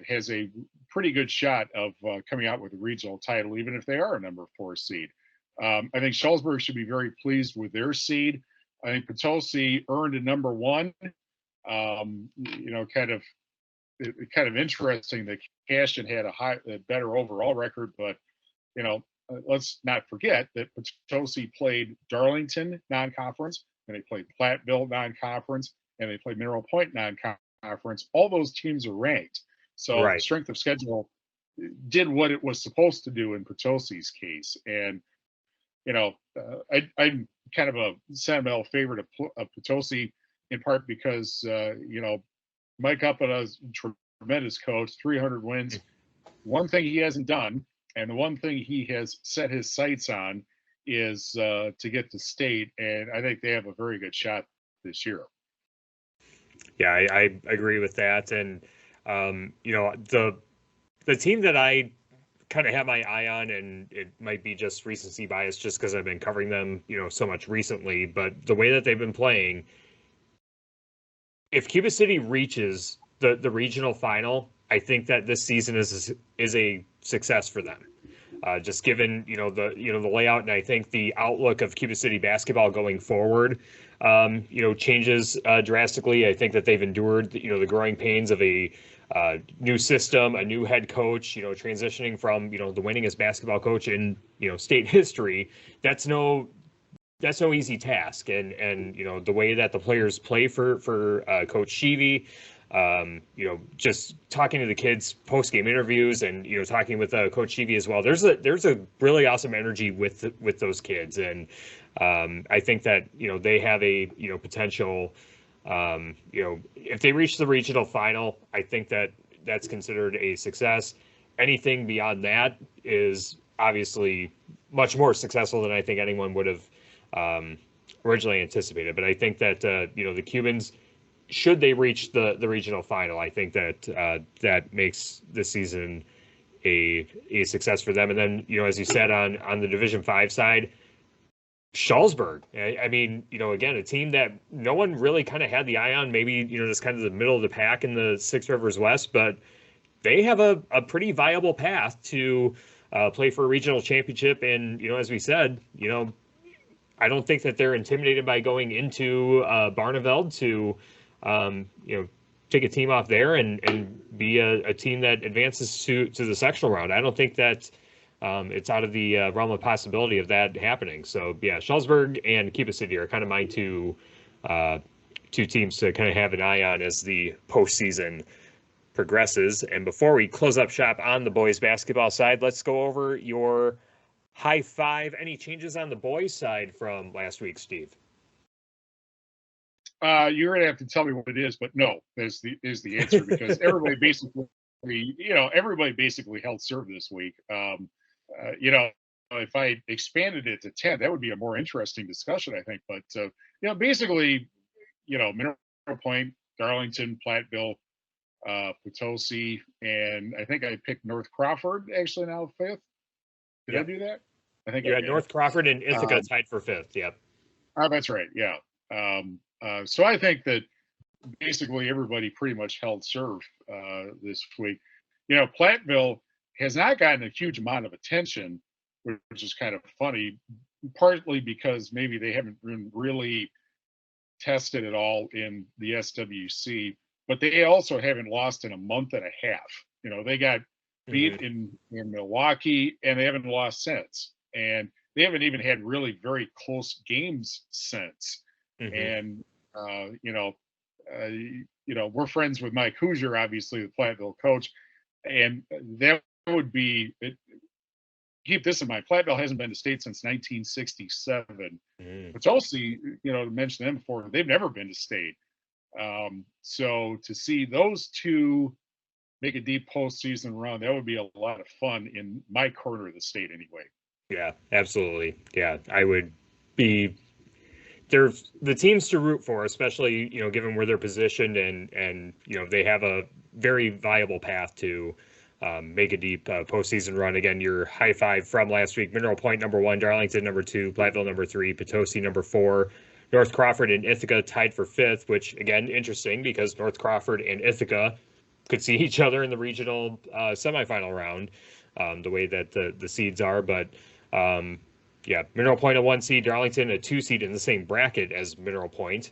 has a pretty good shot of coming out with a regional title, even if they are a number 4 seed. I think Shullsburg should be very pleased with their seed. I think Potosi earned a number 1. Kind of interesting that Cashin had a better overall record, but let's not forget that Potosi played Darlington non-conference, and they played Platteville non-conference, and they played Mineral Point non-conference. All those teams are ranked, so strength of schedule did what it was supposed to do in Potosi's case. And I'm kind of a sentimental favorite of Potosi, in part because Mike Uppana is a tremendous coach, 300 wins. One thing he hasn't done, and the one thing he has set his sights on, is to get to state, and I think they have a very good shot this year. Yeah, I agree with that. And the team that I kind of have my eye on, and it might be just recency bias just because I've been covering them so much recently, but the way that they've been playing, if Cuba City reaches the regional final, I think that this season is a success for them. Just given the layout, and I think the outlook of Cuba City basketball going forward, changes drastically. I think that they've endured the growing pains of a new system, a new head coach. Transitioning from the winningest basketball coach in state history. That's no easy task, and the way that the players play for Coach Sheevy, just talking to the kids post-game interviews, and talking with Coach Sheevy as well. There's a really awesome energy with those kids, and I think that they have a potential. If they reach the regional final, I think that that's considered a success. Anything beyond that is obviously much more successful than I think anyone would have originally anticipated. But I think that the Cubans, should they reach the regional final, I think that that makes this season a success for them. And then as you said, on the Division 5 side, Shullsburg. I mean, again, a team that no one really kind of had the eye on, maybe just kind of the middle of the pack in the Six Rivers West, but they have a pretty viable path to play for a regional championship. And, as we said, I don't think that they're intimidated by going into Barneveld to, take a team off there and be a team that advances to the sectional round. I don't think that it's out of the realm of possibility of that happening. So, yeah, Shullsburg and Cuba City are kind of my two teams to kind of have an eye on as the postseason progresses. And before we close up shop on the boys basketball side, let's go over your high five. Any changes on the boys side from last week, Steve? You're gonna have to tell me what it is, but no, is the answer, because everybody basically held serve this week. If I expanded it to 10, that would be a more interesting discussion, I think. But basically, Mineral Point, Darlington, Platteville, Potosi, and I think I picked North Crawford actually now 5th. Did I do that? I think you had North Crawford and Ithaca tied for 5th. Yep. Oh, that's right. Yeah. So I think that basically everybody pretty much held serve this week. Platteville has not gotten a huge amount of attention, which is kind of funny, partly because maybe they haven't been really tested at all in the SWC, but they also haven't lost in a month and a half. They got beat in Milwaukee, and they haven't lost since. And they haven't even had really very close games since. And we're friends with Mike Hoosier, obviously the Platteville coach, and that would be keep this in mind. Platteville hasn't been to state since 1967. Potosi, to mention them before, they've never been to state. So to see those two make a deep postseason run, that would be a lot of fun in my corner of the state anyway. Yeah, absolutely. Yeah, I would be. They're the teams to root for, especially, given where they're positioned and they have a very viable path to make a deep postseason run. Again, your high five from last week: Mineral Point #1, Darlington #2, Platteville #3, Potosi #4, North Crawford and Ithaca tied for 5th, which, again, interesting because North Crawford and Ithaca could see each other in the regional semifinal round, the way that the seeds are. But Mineral Point a 1 seed, Darlington a 2 seed in the same bracket as Mineral Point,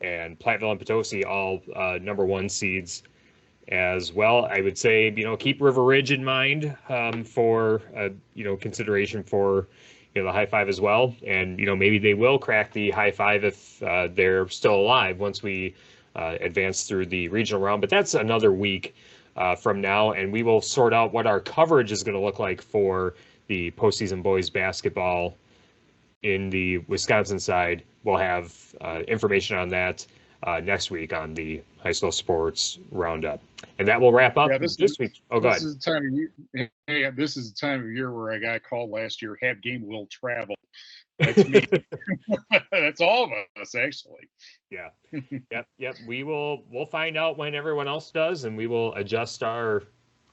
and Platteville and Potosi all #1 seeds as well. I would say, keep River Ridge in mind for consideration for the high five as well. And maybe they will crack the high five if they're still alive once we advance through the regional round. But that's another week from now, and we will sort out what our coverage is going to look like for the postseason boys basketball in the Wisconsin side. We'll have information on that next week on the High School Sports Roundup. And that will wrap up this week. Oh, go ahead. This is the time of year where I got called last year, have game will travel. That's me. That's all of us, actually. Yeah. Yep. We'll find out when everyone else does, and we will adjust our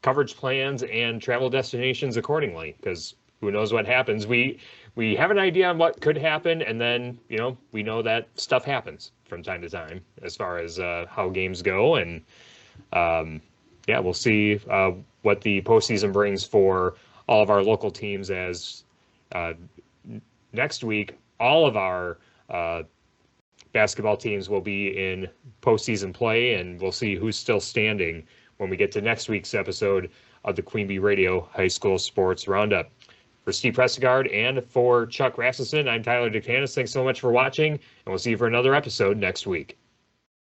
coverage plans and travel destinations accordingly, because who knows what happens. We have an idea on what could happen, and then we know that stuff happens from time to time as far as how games go. And we'll see what the postseason brings for all of our local teams, as next week all of our basketball teams will be in postseason play, and we'll see who's still standing when we get to next week's episode of the Queen Bee Radio High School Sports Roundup. For Steve Pressegard and for Chuck Rasmussen, I'm Tyler DeCanis. Thanks so much for watching, and we'll see you for another episode next week.